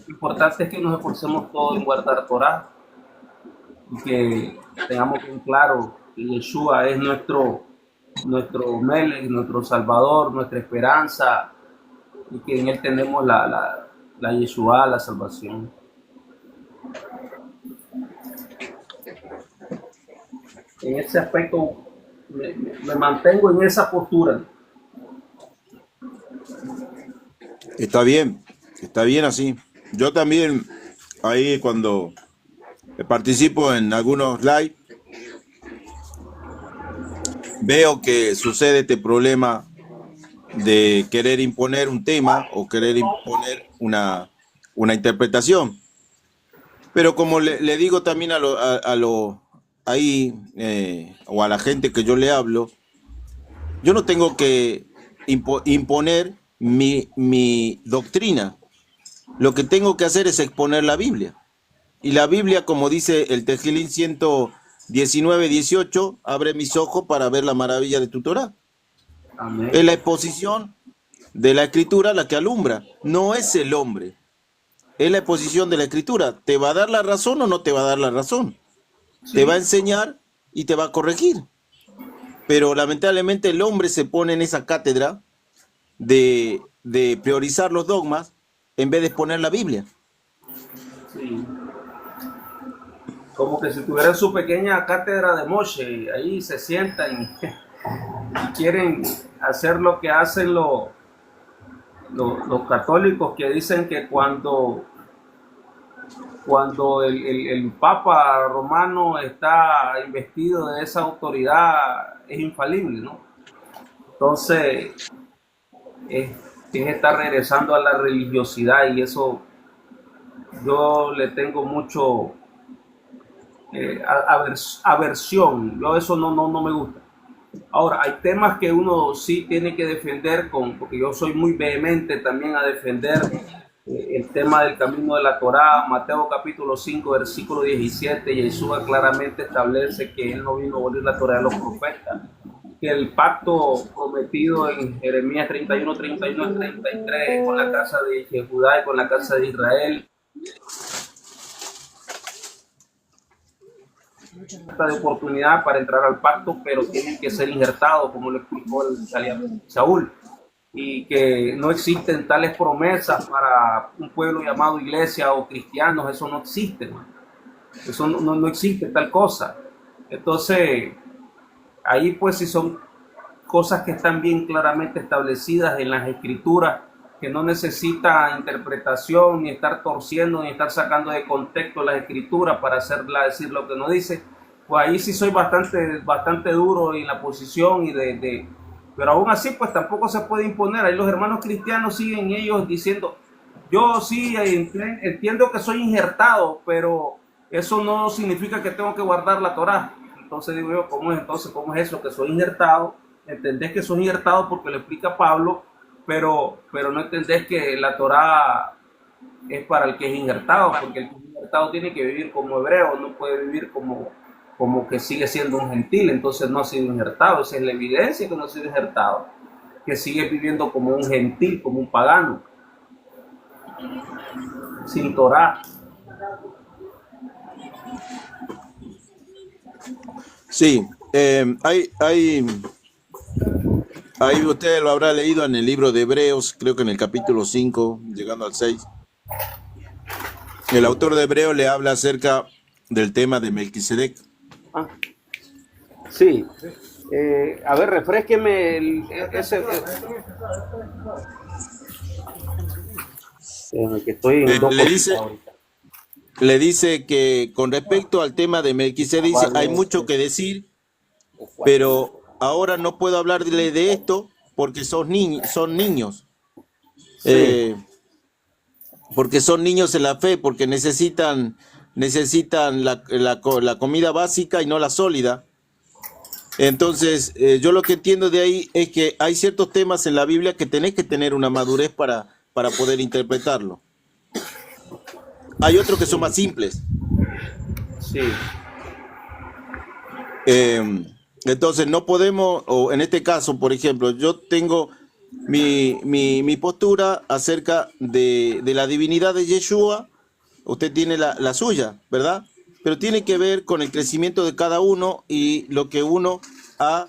importante es que nos esforcemos todos en guardar Torá, y que tengamos bien claro que Yeshua es nuestro Melech, nuestro Salvador, nuestra esperanza, y que en él tenemos la Yeshua, la salvación. En ese aspecto me mantengo en esa postura. Está bien así. Yo también, ahí cuando participo en algunos live, veo que sucede este problema de querer imponer un tema o querer imponer una interpretación. Pero como le digo también ahí, o a la gente que yo le hablo, yo no tengo que imponer mi doctrina. Lo que tengo que hacer es exponer la Biblia. Y la Biblia, como dice el Tejilín 119:18, abre mis ojos para ver la maravilla de tu Torah. Amén. Es la exposición de la Escritura la que alumbra, no es el hombre. Es la exposición de la Escritura. ¿Te va a dar la razón o no te va a dar la razón? Sí. Te va a enseñar y te va a corregir. Pero lamentablemente el hombre se pone en esa cátedra de de priorizar los dogmas en vez de exponer la Biblia. Sí. Como que si tuvieran su pequeña cátedra de Moshe, y ahí se sientan y quieren hacer lo que hacen los católicos, que dicen que cuando el Papa romano está investido de esa autoridad es infalible, ¿no? Entonces es estar regresando a la religiosidad, y eso yo le tengo mucho aversión. Yo eso no me gusta. Ahora, hay temas que uno sí tiene que defender, porque yo soy muy vehemente también a defender el tema del camino de la Torá. Mateo capítulo 5, versículo 17, Yeshua claramente establece que él no vino a abolir la Torá de los profetas, que el pacto prometido en Jeremías 31, 31 y 33 con la casa de Judá y con la casa de Israel, de oportunidad para entrar al pacto, pero tienen que ser injertados, como lo explicó el Saúl, y que no existen tales promesas para un pueblo llamado iglesia o cristianos. Eso no existe, ¿no? Eso no existe tal cosa. Entonces ahí pues si son cosas que están bien claramente establecidas en las escrituras, que no necesita interpretación, ni estar torciendo, ni estar sacando de contexto las escrituras para hacerla decir lo que no dice, pues ahí sí soy bastante duro en la posición, pero aún así pues tampoco se puede imponer. Ahí los hermanos cristianos siguen ellos diciendo, yo sí entiendo que soy injertado, pero eso no significa que tengo que guardar la Torá. Entonces digo yo, ¿cómo es eso que soy injertado? Entendés que soy injertado porque lo explica Pablo, pero no entendés que la Torá es para el que es injertado, porque el que es injertado tiene que vivir como hebreo, no puede vivir como que sigue siendo un gentil. Entonces no ha sido injertado. Esa es la evidencia que no ha sido injertado, que sigue viviendo como un gentil, como un pagano, sin Torá. Sí, ahí usted lo habrá leído en el libro de Hebreos, creo que en el capítulo 5, llegando al 6. El autor de Hebreos le habla acerca del tema de Melquisedec. Ah, sí. A ver, refrésqueme ese. Que estoy en le dice que con respecto al tema de Melquisedec, dice, hay mucho que decir, pero ahora no puedo hablarle de esto porque son niños. Sí. Porque son niños en la fe, porque necesitan la comida básica y no la sólida. Entonces, yo lo que entiendo de ahí es que hay ciertos temas en la Biblia que tenés que tener una madurez para poder interpretarlo. Hay otros que son más simples. Sí. Entonces, no podemos, o en este caso, por ejemplo, yo tengo mi postura acerca de la divinidad de Yeshua. Usted tiene la suya, ¿verdad? Pero tiene que ver con el crecimiento de cada uno y lo que uno ha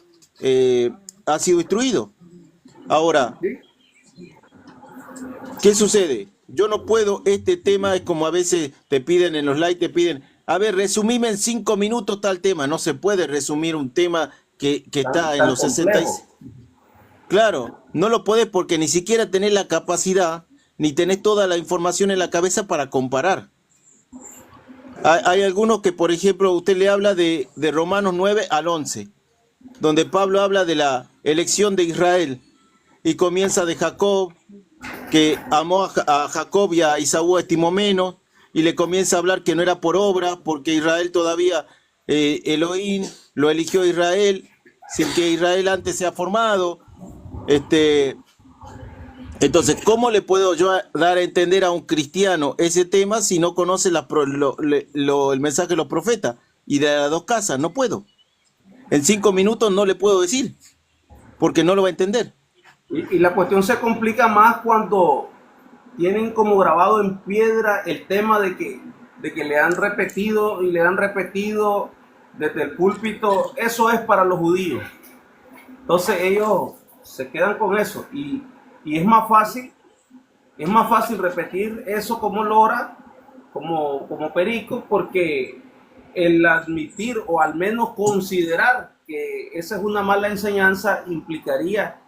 sido instruido. Ahora, ¿qué sucede? Yo no puedo, este tema es como a veces te piden en los likes, te piden, a ver, resumime en 5 minutos tal tema. No se puede resumir un tema que está en los 60. Claro, no lo podés porque ni siquiera tenés la capacidad, ni tenés toda la información en la cabeza para comparar. Hay algunos que, por ejemplo, usted le habla de Romanos 9 al 11, donde Pablo habla de la elección de Israel y comienza de Jacob, que amó a Jacob y a Esaú estimó menos, y le comienza a hablar que no era por obra, porque Israel todavía, Elohim lo eligió a Israel, sin que Israel antes se ha formado. Entonces, ¿cómo le puedo yo dar a entender a un cristiano ese tema si no conoce el mensaje de los profetas y de las dos casas? No puedo. En 5 minutos no le puedo decir, porque no lo va a entender. Y la cuestión se complica más cuando tienen como grabado en piedra el tema de que le han repetido y le han repetido desde el púlpito, eso es para los judíos. Entonces ellos se quedan con eso, y Y es más fácil repetir eso como lora, como perico, porque el admitir o al menos considerar que esa es una mala enseñanza implicaría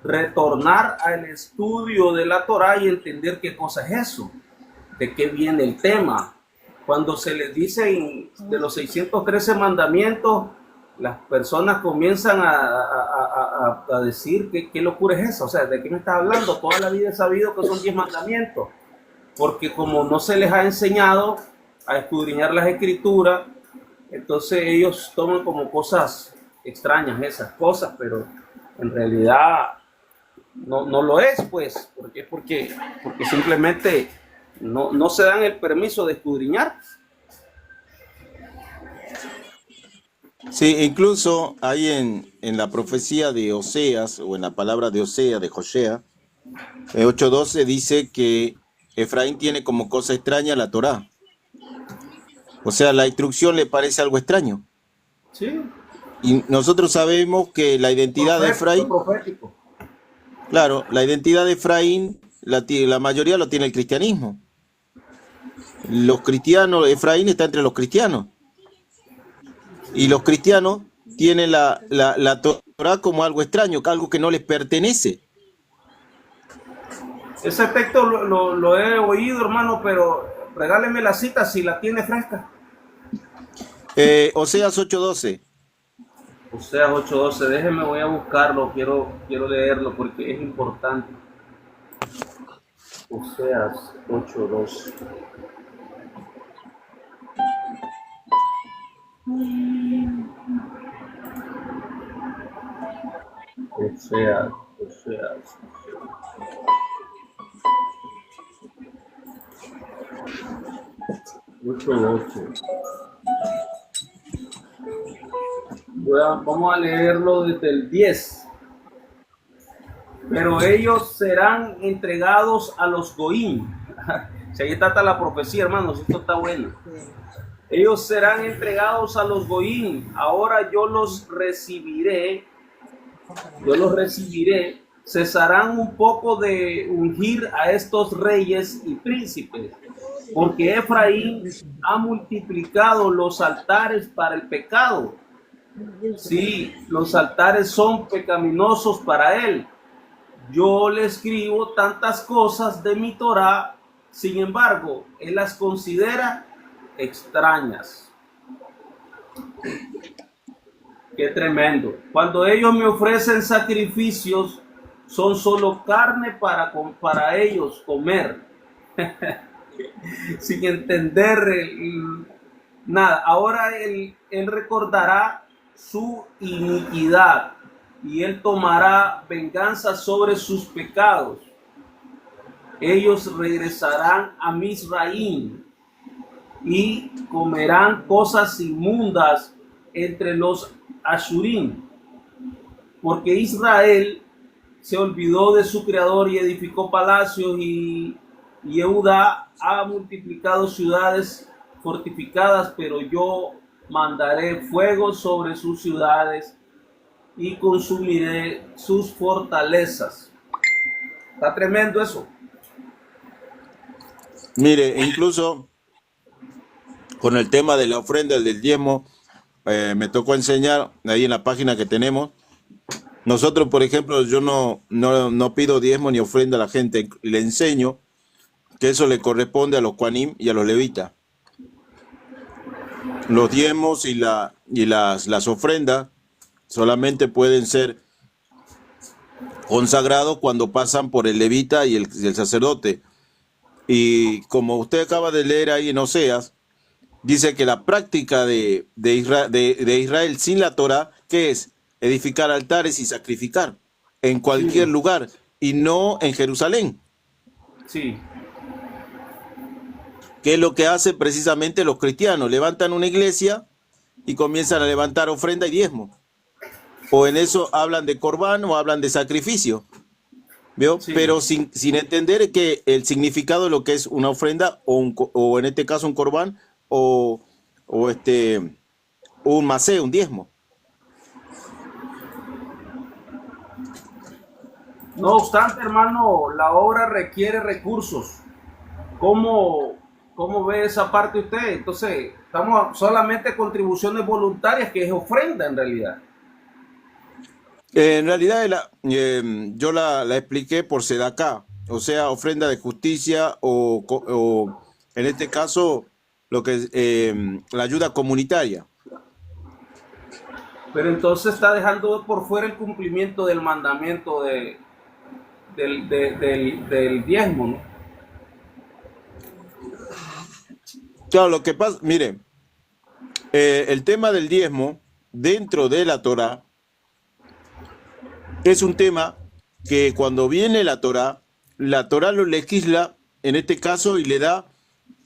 retornar al estudio de la Torá y entender qué cosa es eso, de qué viene el tema. Cuando se les dice de los 613 mandamientos, las personas comienzan a decir qué locura es esa, o sea, ¿de qué me estás hablando? Toda la vida he sabido que son 10 mandamientos, porque como no se les ha enseñado a escudriñar las escrituras, entonces ellos toman como cosas extrañas esas cosas, pero en realidad no lo es, pues, porque simplemente no se dan el permiso de escudriñar. Sí, incluso hay en la profecía de Oseas, o en la palabra de Oseas, de Josea, 8:12 dice que Efraín tiene como cosa extraña la Torá. O sea, la instrucción le parece algo extraño. Sí, Y nosotros sabemos que la identidad de Efraín, profético. claro, la identidad de Efraín, la mayoría lo tiene el cristianismo. Los cristianos, Efraín está entre los cristianos. Y los cristianos tienen la Torá como algo extraño, algo que no les pertenece. Ese texto lo he oído, hermano, pero regáleme la cita si la tiene fresca. Oseas 8:12. Oseas 8:12, déjeme, voy a buscarlo, quiero leerlo porque es importante. Oseas 8:12. Oseas. 8:12. Vamos a leerlo desde el 10. Pero ellos serán entregados a los goín. Si ahí está la profecía, hermanos, esto está bueno. Ellos serán entregados a los goín. Ahora yo los recibiré. Cesarán un poco de ungir a estos reyes y príncipes, porque Efraín ha multiplicado los altares para el pecado. Sí, los altares son pecaminosos para él. Yo le escribo tantas cosas de mi Torá, sin embargo, él las considera extrañas. Qué tremendo. Cuando ellos me ofrecen sacrificios, son solo carne para ellos comer. Sin entender nada. Ahora él recordará su iniquidad y él tomará venganza sobre sus pecados. Ellos regresarán a Misraim y comerán cosas inmundas entre los Ashurim, porque Israel se olvidó de su creador y edificó palacios, y Judá ha multiplicado ciudades fortificadas, pero yo mandaré fuego sobre sus ciudades y consumiré sus fortalezas. Está tremendo eso. Mire, incluso con el tema de la ofrenda del diezmo, me tocó enseñar ahí en la página que tenemos. Nosotros, por ejemplo, yo no pido diezmo ni ofrenda a la gente, le enseño que eso le corresponde a los Kohanim y a los levitas. Los diezmos y las ofrendas solamente pueden ser consagrados cuando pasan por el levita y el sacerdote. Y como usted acaba de leer ahí en Oseas, dice que la práctica de Israel sin la Torá, ¿qué es? Edificar altares y sacrificar en cualquier lugar y no en Jerusalén. Sí. ¿Qué es lo que hacen precisamente los cristianos? Levantan una iglesia y comienzan a levantar ofrenda y diezmo. O en eso hablan de corbán o hablan de sacrificio. ¿Vio? Sí. Pero sin entender que el significado de lo que es una ofrenda o en este caso un corbán o un masé, un diezmo. No obstante, hermano, la obra requiere recursos. ¿Cómo, cómo ve esa parte usted? Entonces, estamos solamente contribuciones voluntarias, que es ofrenda en realidad. En realidad yo la expliqué por sedacá, o sea, ofrenda de justicia o en este caso lo que es la ayuda comunitaria. Pero entonces está dejando por fuera el cumplimiento del mandamiento del diezmo, ¿no? Claro, lo que pasa, mire, el tema del diezmo dentro de es un tema que cuando viene la Torá lo legisla en este caso y le da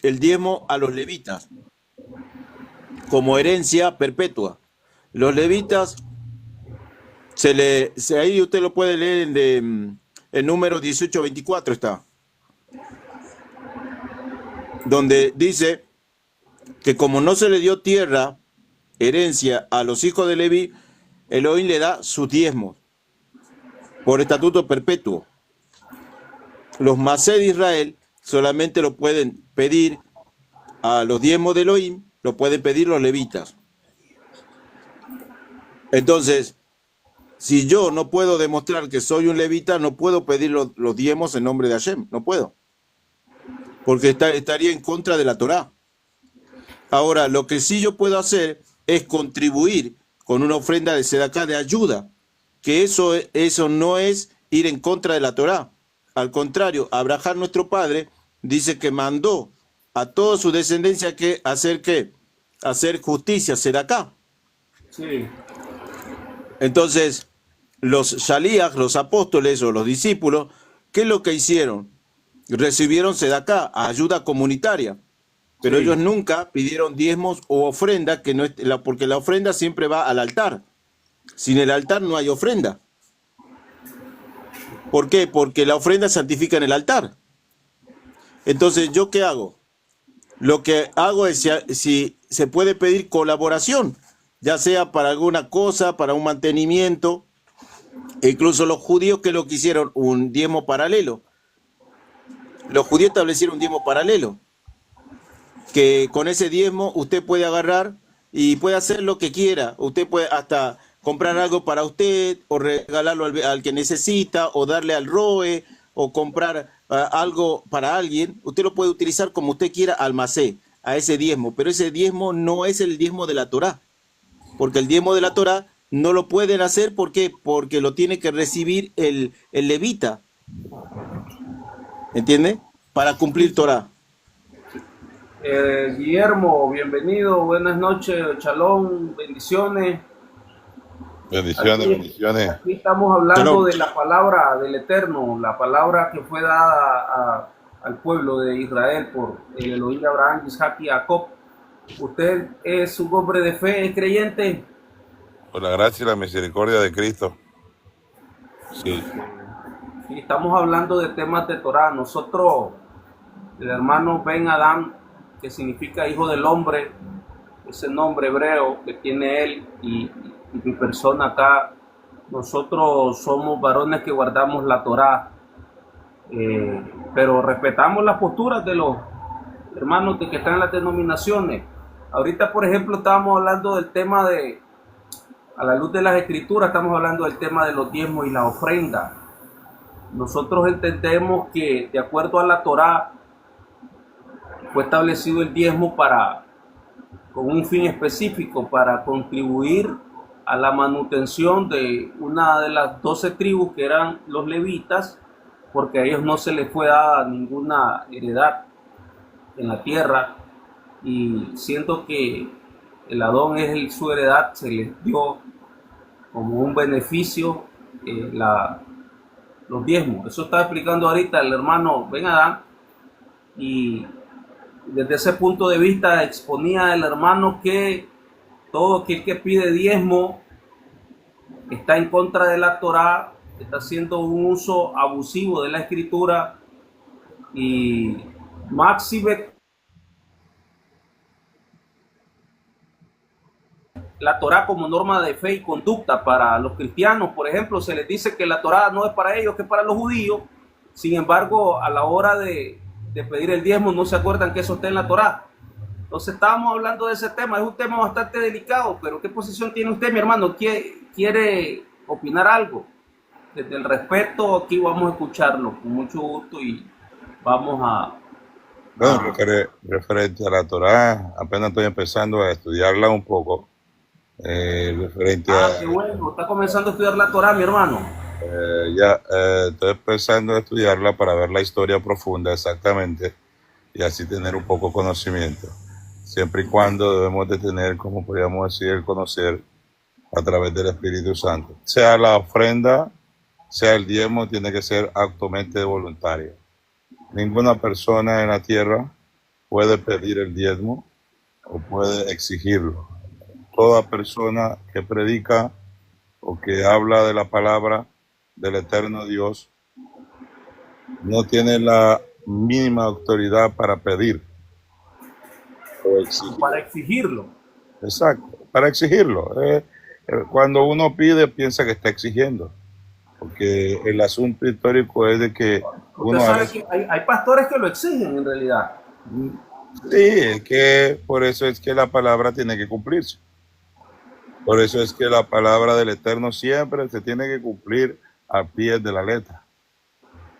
el diezmo a los levitas como herencia perpetua. Los levitas ahí usted lo puede leer en número 18-24 está, donde dice que como no se le dio tierra, herencia a los hijos de Leví, Elohim le da sus diezmos por estatuto perpetuo. Los masé de Israel solamente lo pueden pedir a los diezmos de Elohim, lo pueden pedir los levitas. Entonces, si yo no puedo demostrar que soy un levita, no puedo pedir los diezmos en nombre de Hashem, no puedo, porque estaría en contra de la Torá. Ahora, lo que sí yo puedo hacer es contribuir con una ofrenda de sedacá de ayuda, que eso no es ir en contra de la Torá. Al contrario, Abraham, nuestro padre, dice que mandó a toda su descendencia que hacer qué, hacer justicia, sedacá. Sí. Entonces, los shalías, los apóstoles o los discípulos, ¿qué es lo que hicieron? Recibieron sedacá, ayuda comunitaria. Pero Sí. ellos nunca pidieron diezmos o ofrenda, que no es, porque la ofrenda siempre va al altar. Sin el altar no hay ofrenda. ¿Por qué? Porque la ofrenda santifica en el altar. Entonces, ¿yo qué hago? Lo que hago es si se puede pedir colaboración, ya sea para alguna cosa, para un mantenimiento. E incluso los judíos que lo quisieron, un diezmo paralelo. Los judíos establecieron un diezmo paralelo, que con ese diezmo usted puede agarrar y puede hacer lo que quiera. Usted puede hasta comprar algo para usted o regalarlo al que necesita o darle al ROE o comprar algo para alguien. Usted lo puede utilizar como usted quiera al masé, a ese diezmo, pero ese diezmo no es el diezmo de la Torá, porque el diezmo de la Torá no lo pueden hacer. ¿Por qué? Porque lo tiene que recibir el levita, ¿entiende? Para cumplir Torá. Guillermo, bienvenido, buenas noches, shalom, bendiciones. Bendiciones, Aquí, bendiciones. aquí estamos hablando Shalom. de la palabra del Eterno, la palabra que fue dada al pueblo de Israel por el Elohim de Abraham, Isaac y Jacob. ¿Usted es un hombre de fe, es creyente? Por la gracia y la misericordia de Cristo. Sí. Sí, estamos hablando de temas de Torah. Nosotros, el hermano Ben Adán, que significa hijo del hombre, ese nombre hebreo que tiene él y mi persona acá, nosotros somos varones que guardamos la Torá, pero respetamos las posturas de los hermanos que están en las denominaciones. Ahorita, por ejemplo, estábamos hablando del tema de, a la luz de las escrituras, estamos hablando del tema de los diezmos y la ofrenda. Nosotros entendemos que de acuerdo a la Torá fue establecido el diezmo con un fin específico, para contribuir a la manutención de una de las 12 tribus que eran los levitas, porque a ellos no se les fue dada ninguna heredad en la tierra, y siento que el Adón es su heredad, se les dio como un beneficio los diezmos. Eso está explicando ahorita el hermano Ben Adán, y desde ese punto de vista exponía el hermano que todo aquel que pide diezmo está en contra de la Torá, está haciendo un uso abusivo de la escritura, y máxime la Torá como norma de fe y conducta para los cristianos. Por ejemplo, se les dice que la Torá no es para ellos, que es para los judíos. Sin embargo, a la hora de pedir el diezmo no se acuerdan que eso está en la Torá. Entonces estábamos hablando de ese tema. Es un tema bastante delicado, pero ¿qué posición tiene usted, mi hermano? ¿Quiere opinar algo? Desde el respeto, aquí vamos a escucharlo con mucho gusto y vamos Bueno, referente a la Torá, apenas estoy empezando a estudiarla un poco. Referente qué bueno, está comenzando a estudiar la Torá, mi hermano. Estoy empezando a estudiarla para ver la historia profunda exactamente y así tener un poco conocimiento. Siempre y cuando debemos de tener, como podríamos decir, el conocer a través del Espíritu Santo. Sea la ofrenda, sea el diezmo, tiene que ser actualmente voluntario. Ninguna persona en la tierra puede pedir el diezmo o puede exigirlo. Toda persona que predica o que habla de la palabra del eterno Dios no tiene la mínima autoridad para pedir o exigir. Para exigirlo. Exacto, para exigirlo. Cuando uno pide, piensa que está exigiendo, porque el asunto histórico es de que Usted sabe que hay pastores que lo exigen en realidad. Sí, es que por eso es que la palabra tiene que cumplirse. Por eso es que la palabra del Eterno siempre se tiene que cumplir al pie de la letra.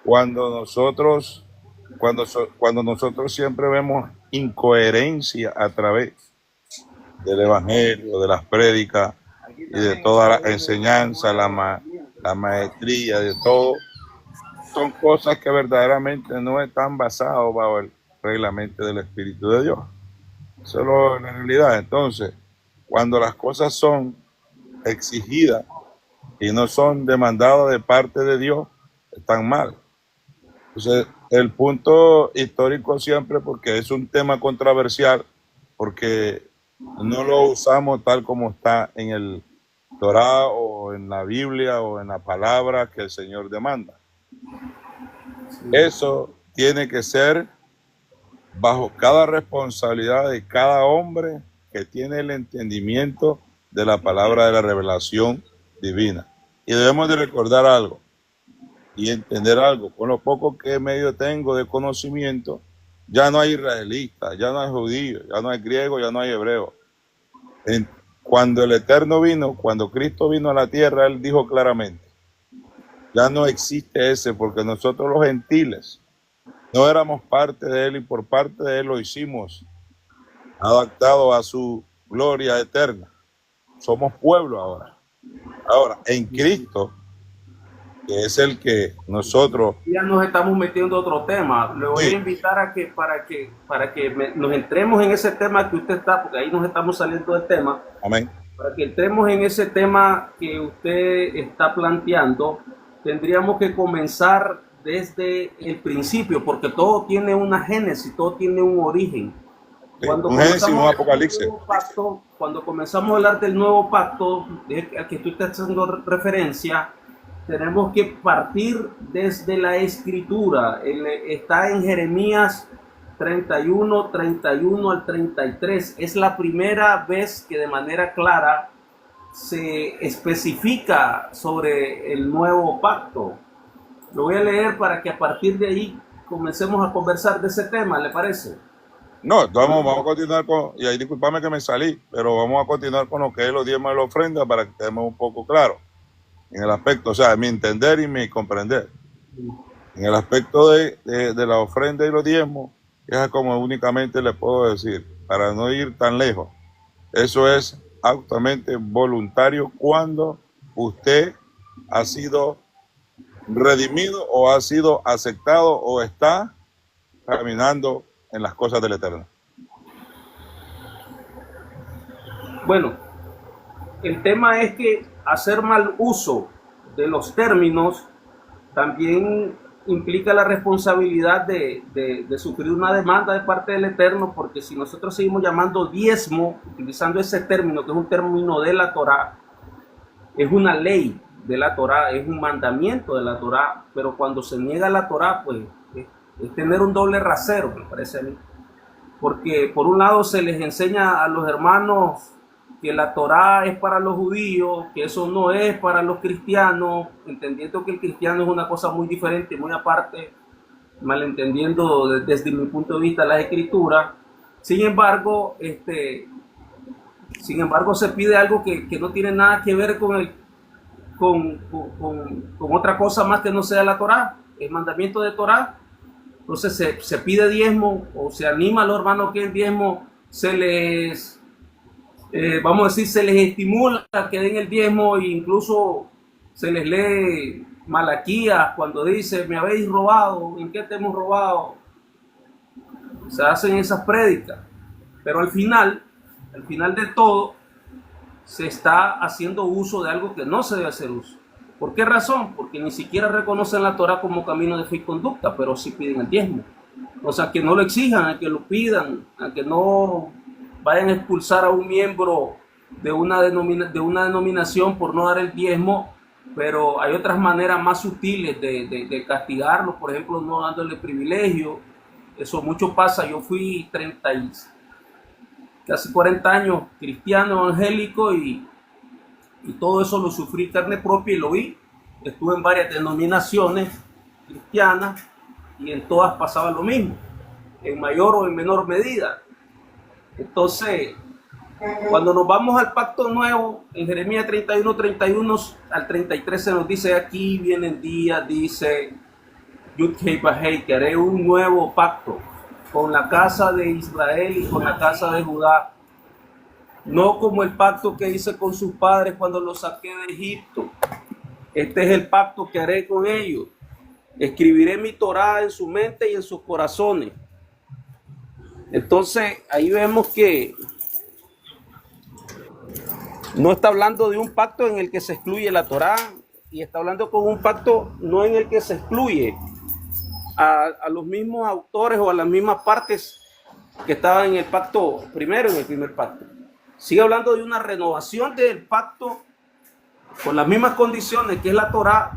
Cuando nosotros siempre vemos incoherencia a través del Evangelio, de las prédicas y de toda la enseñanza, la maestría, de todo, son cosas que verdaderamente no están basadas bajo el reglamento del Espíritu de Dios. Eso es la realidad. Entonces, cuando las cosas son exigidas y no son demandadas de parte de Dios, están mal. Entonces, el punto histórico siempre, porque es un tema controversial, porque no lo usamos tal como está en el Torá o en la Biblia o en la palabra que el Señor demanda. Eso tiene que ser bajo cada responsabilidad de cada hombre que tiene el entendimiento de la palabra de la revelación divina. Y debemos de recordar algo y entender algo. Con lo poco que medio tengo de conocimiento, ya no hay israelitas, ya no hay judíos, ya no hay griegos, ya no hay hebreos. Cuando el Eterno vino, cuando Cristo vino a la tierra, Él dijo claramente, ya no existe ese, porque nosotros los gentiles no éramos parte de Él y por parte de Él lo hicimos adaptado a su gloria eterna. Somos pueblo ahora. Ahora, en Cristo, que es el que nosotros... Ya nos estamos metiendo a otro tema. Le voy a invitar a que para que nos entremos en ese tema que usted está, porque ahí nos estamos saliendo del tema. Amén. Para que entremos en ese tema que usted está planteando, tendríamos que comenzar desde el principio, porque todo tiene una génesis, todo tiene un origen. Cuando cuando comenzamos a hablar del nuevo pacto al que tú estás haciendo referencia, tenemos que partir desde la escritura. Está en Jeremías 31 al 33. Es la primera vez que de manera clara se especifica sobre el nuevo pacto. Lo voy a leer para que a partir de ahí comencemos a conversar de ese tema, ¿le parece? No, vamos a continuar con, y ahí discúlpame que me salí, pero vamos a continuar con lo que es los diezmos de la ofrenda para que estemos un poco claros en el aspecto, o sea, mi entender y mi comprender. En el aspecto de la ofrenda y los diezmos, es como únicamente le puedo decir, para no ir tan lejos, eso es absolutamente voluntario cuando usted ha sido redimido o ha sido aceptado o está caminando en las cosas del Eterno. Bueno, el tema es que hacer mal uso de los términos también implica la responsabilidad de sufrir una demanda de parte del Eterno, porque si nosotros seguimos llamando diezmo, utilizando ese término, que es un término de la Torá, es una ley de la Torá, es un mandamiento de la Torá, pero cuando se niega la Torá, pues es tener un doble rasero, me parece a mí. Porque por un lado se les enseña a los hermanos que la Torá es para los judíos, que eso no es para los cristianos, entendiendo que el cristiano es una cosa muy diferente, muy aparte, malentendiendo desde mi punto de vista las escrituras. Sin embargo, se pide algo que no tiene nada que ver con otra cosa más que no sea la Torá, el mandamiento de Torá. Entonces se pide diezmo, o se anima a los hermanos que el diezmo se les, vamos a decir, se les estimula a que den el diezmo, e incluso se les lee Malaquías cuando dice: me habéis robado, ¿en qué te hemos robado? Se hacen esas prédicas, pero al final de todo, se está haciendo uso de algo que no se debe hacer uso. ¿Por qué razón? Porque ni siquiera reconocen la Torá como camino de fe y conducta, pero sí piden el diezmo. O sea, que no lo exijan, a que lo pidan, a que no vayan a expulsar a un miembro de una denominación por no dar el diezmo, pero hay otras maneras más sutiles de castigarlo, por ejemplo, no dándole privilegio. Eso mucho pasa. Yo fui casi 40 años cristiano evangélico, y todo eso lo sufrí carne propia y lo vi. Estuve en varias denominaciones cristianas y en todas pasaba lo mismo, en mayor o en menor medida. Entonces, cuando nos vamos al pacto nuevo, en Jeremías 31 al 33 se nos dice: aquí vienen días, dice Yud-Hei Vah-Hei, que haré un nuevo pacto con la casa de Israel y con la casa de Judá, no como el pacto que hice con sus padres cuando los saqué de Egipto. Este es el pacto que haré con ellos. Escribiré mi Torá en su mente y en sus corazones. Entonces, ahí vemos que no está hablando de un pacto en el que se excluye la Torá, y está hablando con un pacto no en el que se excluye a los mismos autores o a las mismas partes que estaban en el pacto primero, en el primer pacto. Sigue hablando de una renovación del pacto con las mismas condiciones que es la Torá,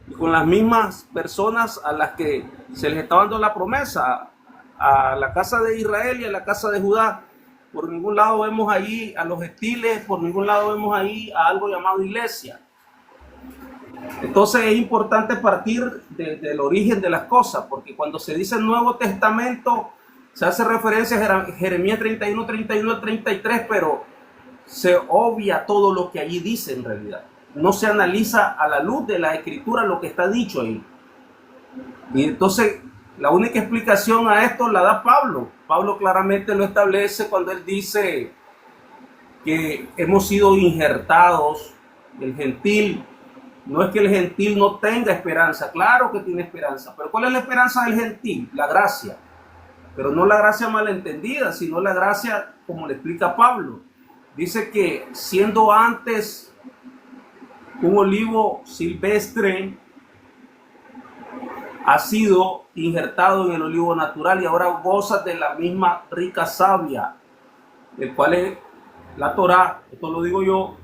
y con las mismas personas a las que se les está dando la promesa, a la casa de Israel y a la casa de Judá. Por ningún lado vemos ahí a los gentiles, por ningún lado vemos ahí a algo llamado iglesia. Entonces es importante partir del origen de las cosas, porque cuando se dice el Nuevo Testamento se hace referencia a Jeremías 31 al 33, pero se obvia todo lo que allí dice en realidad. No se analiza a la luz de la escritura lo que está dicho ahí. Y entonces la única explicación a esto la da Pablo. Pablo claramente lo establece cuando él dice que hemos sido injertados. El gentil, no es que el gentil no tenga esperanza, claro que tiene esperanza, pero ¿cuál es la esperanza del gentil? La gracia, pero no la gracia malentendida, sino la gracia como le explica Pablo. Dice que siendo antes un olivo silvestre, ha sido injertado en el olivo natural y ahora goza de la misma rica savia, el cual es la Torá. Esto lo digo yo,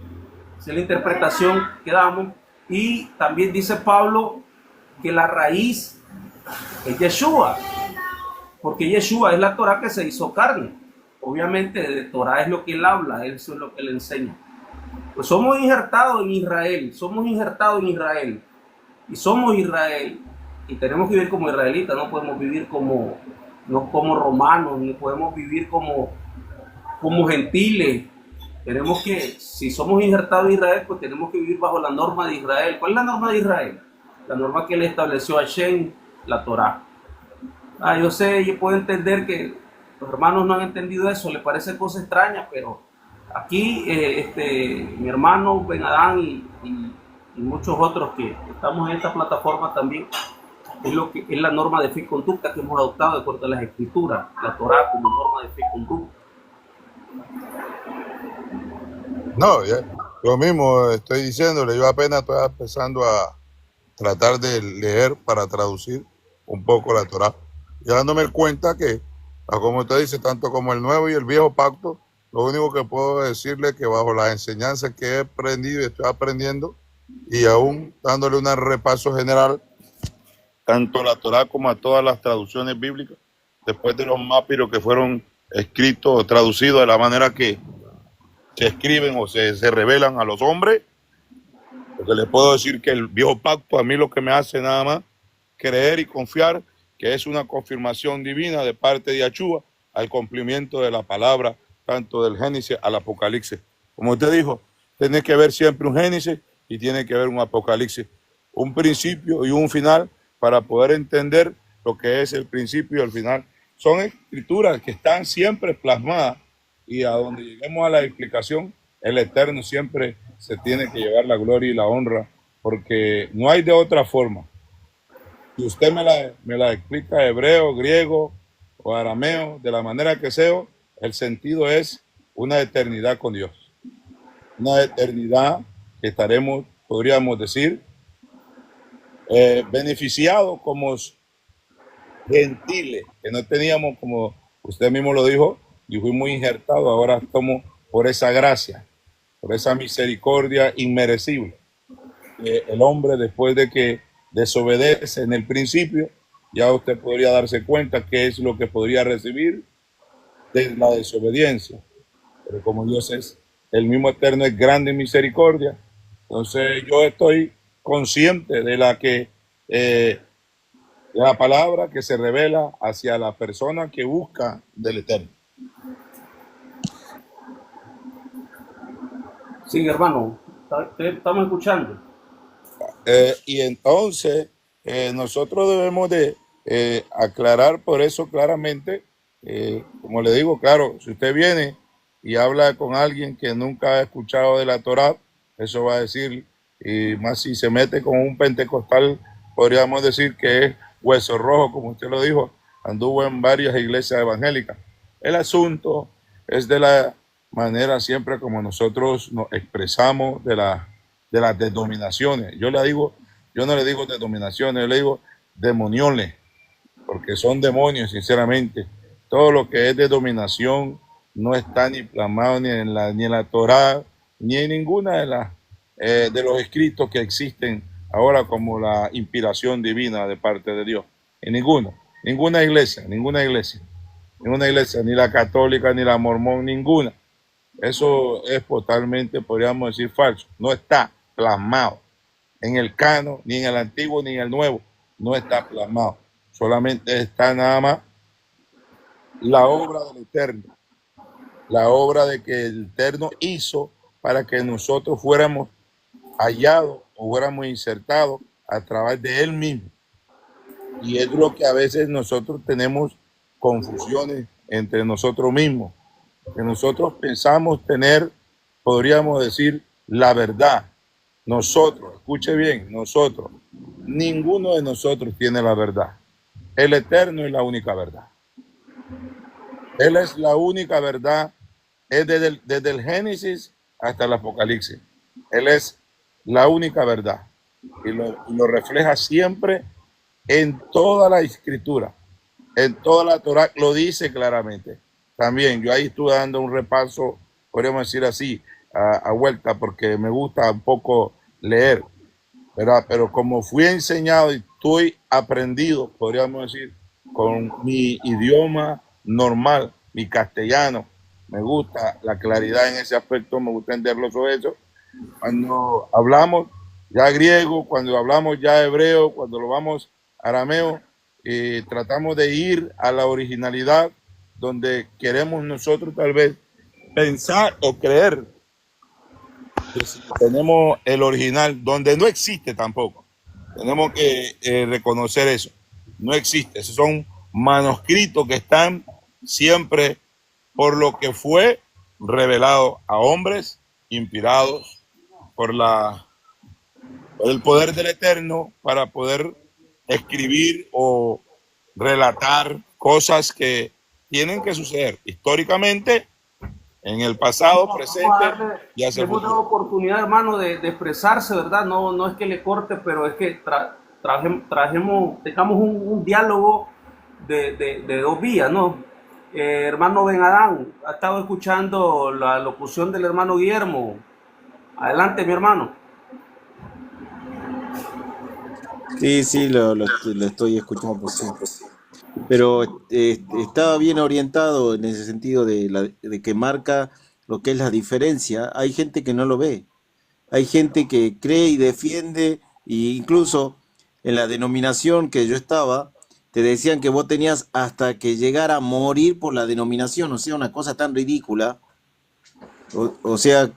es la interpretación que damos. Y también dice Pablo que la raíz es Yeshua, porque Yeshua es la Torá que se hizo carne. Obviamente de Torá es lo que él habla, eso es lo que él enseña. Pues somos injertados en Israel, y somos Israel, y tenemos que vivir como israelitas. No podemos vivir como romanos, ni podemos vivir como gentiles. Tenemos que, si somos injertados en Israel, pues tenemos que vivir bajo la norma de Israel. ¿Cuál es la norma de Israel? La norma que le estableció a Hashem, la Torá. Yo sé, yo puedo entender que los hermanos no han entendido eso, les parece cosa extraña, pero aquí mi hermano Ben Adán y muchos otros que estamos en esta plataforma también, es la norma de fe y conducta que hemos adoptado de acuerdo a las escrituras, la Torá como norma de fe y conducta. No, yo mismo estoy diciéndole, yo apenas estoy empezando a tratar de leer para traducir un poco la Torá, y dándome cuenta que, como usted dice, tanto como el nuevo y el viejo pacto, lo único que puedo decirle es que bajo las enseñanzas que he aprendido y estoy aprendiendo, y aún dándole un repaso general, tanto a la Torá como a todas las traducciones bíblicas, después de los mápiros que fueron escritos o traducidos de la manera que se escriben o se revelan a los hombres. Porque le puedo decir que el viejo pacto a mí lo que me hace nada más creer y confiar que es una confirmación divina de parte de Yahshua al cumplimiento de la palabra, tanto del Génesis al Apocalipsis. Como usted dijo, tiene que ver siempre un Génesis y tiene que ver un Apocalipsis, un principio y un final para poder entender lo que es el principio y el final. Son escrituras que están siempre plasmadas y a donde lleguemos a la explicación, el Eterno siempre se tiene que llevar la gloria y la honra, porque no hay de otra forma. Si usted me la explica hebreo, griego o arameo, de la manera que sea, el sentido es una eternidad con Dios. Una eternidad que estaremos, podríamos decir, beneficiados como gentiles, que no teníamos, como usted mismo lo dijo, y fuimos injertados, ahora estamos por esa gracia, por esa misericordia inmerecible. El hombre, después de que desobedece en el principio, ya usted podría darse cuenta qué es lo que podría recibir de la desobediencia. Pero como Dios es, el mismo Eterno es grande en misericordia, entonces yo estoy consciente de de la palabra que se revela hacia la persona que busca del Eterno. Sí, hermano, estamos escuchando. Y entonces nosotros debemos de aclarar por eso claramente, como le digo, claro, si usted viene y habla con alguien que nunca ha escuchado de la Torá, eso va a decir, y más si se mete con un pentecostal, podríamos decir que es hueso rojo, como usted lo dijo, anduvo en varias iglesias evangélicas. El asunto es de la manera siempre como nosotros nos expresamos de las denominaciones. Yo no le digo denominaciones, yo le digo demoniones, porque son demonios, sinceramente. Todo lo que es de dominación no está ni plasmado ni en la Torá, ni en ninguna de los escritos que existen ahora como la inspiración divina de parte de Dios. En ninguna iglesia, ni la católica, ni la mormón, ninguna. Eso es totalmente, podríamos decir, falso. No está plasmado en el canon, ni en el antiguo, ni en el nuevo. No está plasmado. Solamente está nada más la obra del Eterno. La obra de que el Eterno hizo para que nosotros fuéramos hallados o fuéramos insertados a través de Él mismo. Y es lo que a veces nosotros tenemos confusiones entre nosotros mismos. Que nosotros pensamos tener, podríamos decir, la verdad. Nosotros, escuche bien, nosotros, ninguno de nosotros tiene la verdad. El Eterno es la única verdad. Él es la única verdad, es desde el Génesis hasta el Apocalipsis. Él es la única verdad y lo refleja siempre en toda la escritura, en toda la Torá, lo dice claramente. También yo ahí estuve dando un repaso, podríamos decir así, a vuelta, porque me gusta un poco leer, ¿verdad? Pero como fui enseñado y estoy aprendido, podríamos decir, con mi idioma normal, mi castellano, me gusta la claridad en ese aspecto, me gusta entenderlo sobre eso. Cuando hablamos ya griego, cuando hablamos ya hebreo, cuando lo vamos arameo, tratamos de ir a la originalidad donde queremos nosotros tal vez pensar o creer que si tenemos el original, donde no existe tampoco. Tenemos que reconocer eso. No existe. Esos son manuscritos que están siempre por lo que fue revelado a hombres inspirados por el poder del Eterno para poder escribir o relatar cosas que tienen que suceder históricamente en el pasado, presente y hacia el futuro. Una oportunidad, hermano, de expresarse, ¿verdad? No es que le corte, pero es que tengamos un diálogo de dos vías, ¿no? Hermano Ben Adán, ha estado escuchando la locución del hermano Guillermo. Adelante, mi hermano. Sí, lo estoy escuchando, sí. Pero estaba bien orientado en ese sentido de que marca lo que es la diferencia, hay gente que no lo ve. Hay gente que cree y defiende, e incluso en la denominación que yo estaba, te decían que vos tenías hasta que llegar a morir por la denominación, o sea, una cosa tan ridícula. O sea,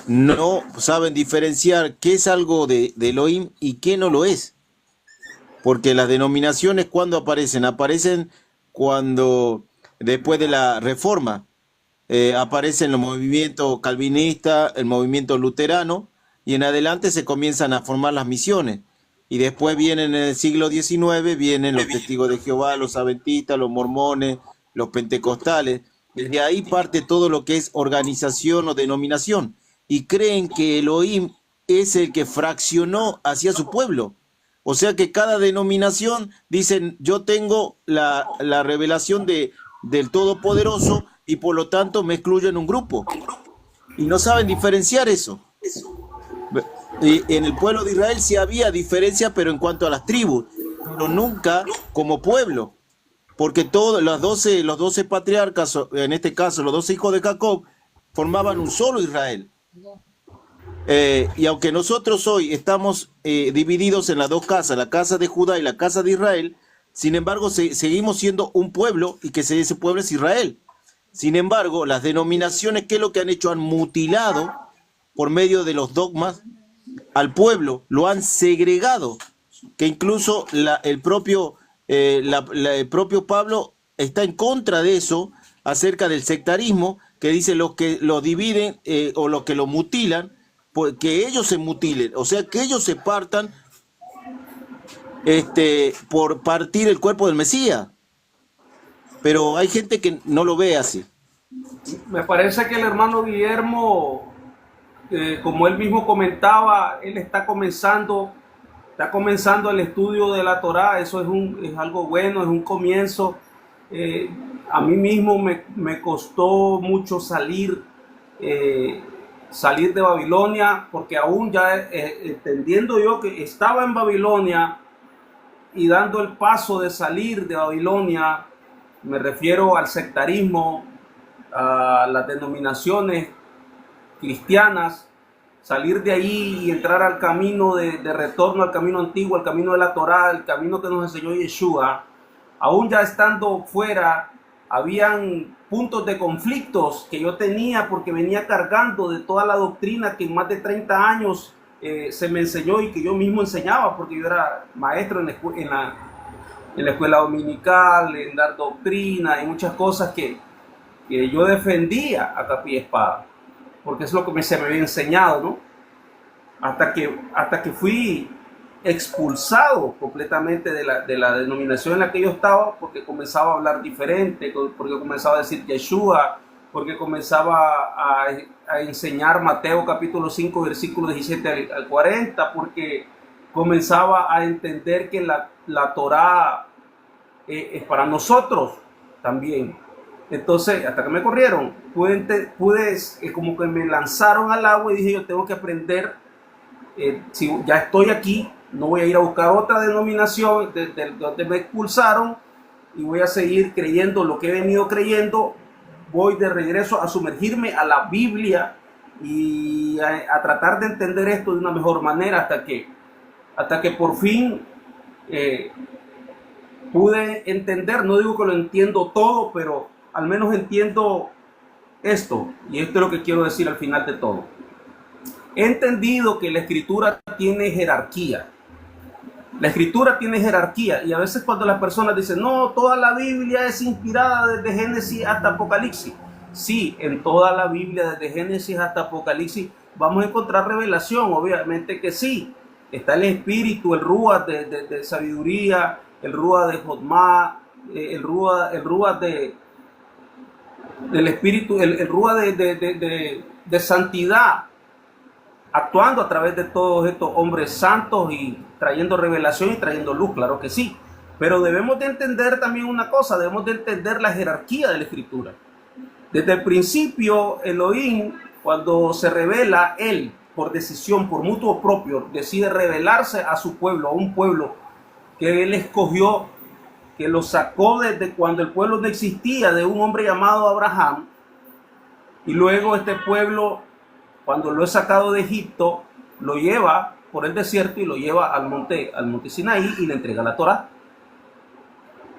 no saben diferenciar qué es algo de Elohim y qué no lo es. Porque las denominaciones, ¿cuándo aparecen? Aparecen cuando, después de la Reforma, aparecen los movimientos calvinistas, el movimiento luterano, y en adelante se comienzan a formar las misiones. Y después vienen en el siglo XIX, vienen los testigos de Jehová, los adventistas, los mormones, los pentecostales. Desde ahí parte todo lo que es organización o denominación. Y creen que Elohim es el que fraccionó hacia su pueblo. O sea que cada denominación dicen, yo tengo la revelación del Todopoderoso y por lo tanto me excluyo en un grupo. Y no saben diferenciar eso. Y en el pueblo de Israel sí había diferencia, pero en cuanto a las tribus, pero nunca como pueblo. Porque todos los 12 patriarcas, en este caso los 12 hijos de Jacob, formaban un solo Israel. Y aunque nosotros hoy estamos divididos en las dos casas, la casa de Judá y la casa de Israel, sin embargo seguimos siendo un pueblo y que ese pueblo es Israel. Sin embargo, las denominaciones, ¿qué es lo que han hecho? Han mutilado por medio de los dogmas al pueblo, lo han segregado, que incluso el propio Pablo está en contra de eso, acerca del sectarismo, que dice los que lo dividen o los que lo mutilan, que ellos se mutilen, o sea, que ellos se partan por partir el cuerpo del Mesías. Pero hay gente que no lo ve así. Me parece que el hermano Guillermo, como él mismo comentaba, él está comenzando el estudio de la Torá. Eso es algo bueno, es un comienzo. A mí mismo me costó mucho salir de Babilonia, porque aún ya entendiendo yo que estaba en Babilonia y dando el paso de salir de Babilonia, me refiero al sectarismo, a las denominaciones cristianas, salir de ahí y entrar al camino de retorno, al camino antiguo, al camino de la Torá, el camino que nos enseñó Yeshua. Aún ya estando fuera, habían puntos de conflictos que yo tenía porque venía cargando de toda la doctrina que en más de 30 años se me enseñó y que yo mismo enseñaba, porque yo era maestro en la escuela dominical, en dar doctrina y muchas cosas que yo defendía a capa y espada, porque es lo que se me había enseñado, ¿no? Hasta que fui expulsado completamente de la denominación en la que yo estaba, porque comenzaba a hablar diferente, porque comenzaba a decir Yeshua, porque comenzaba a enseñar Mateo capítulo 5 versículos 17 al 40, porque comenzaba a entender que la Torá es para nosotros también. Entonces, hasta que me corrieron, pude como que me lanzaron al agua y dije, yo tengo que aprender, si ya estoy aquí, no voy a ir a buscar otra denominación donde me expulsaron y voy a seguir creyendo lo que he venido creyendo. Voy de regreso a sumergirme a la Biblia y a tratar de entender esto de una mejor manera hasta que por fin pude entender. No digo que lo entiendo todo, pero al menos entiendo esto, y esto es lo que quiero decir al final de todo. He entendido que la escritura tiene jerarquía. La escritura tiene jerarquía, y a veces cuando las personas dicen, no, toda la Biblia es inspirada desde Génesis hasta Apocalipsis. Sí, en toda la Biblia, desde Génesis hasta Apocalipsis, vamos a encontrar revelación, obviamente que sí. Está el espíritu, el Ruach de sabiduría, el Ruach de Jotmá, el Ruach del espíritu, el Ruach de santidad, actuando a través de todos estos hombres santos y trayendo revelación y trayendo luz, claro que sí. Pero debemos de entender también una cosa, debemos de entender la jerarquía de la escritura. Desde el principio, Elohim, cuando se revela, él, por decisión, por mutuo propio, decide revelarse a su pueblo, a un pueblo que él escogió, que lo sacó desde cuando el pueblo no existía, de un hombre llamado Abraham. Y luego este pueblo, cuando lo he sacado de Egipto, lo lleva por el desierto y lo lleva al monte Sinaí y le entrega la Torá.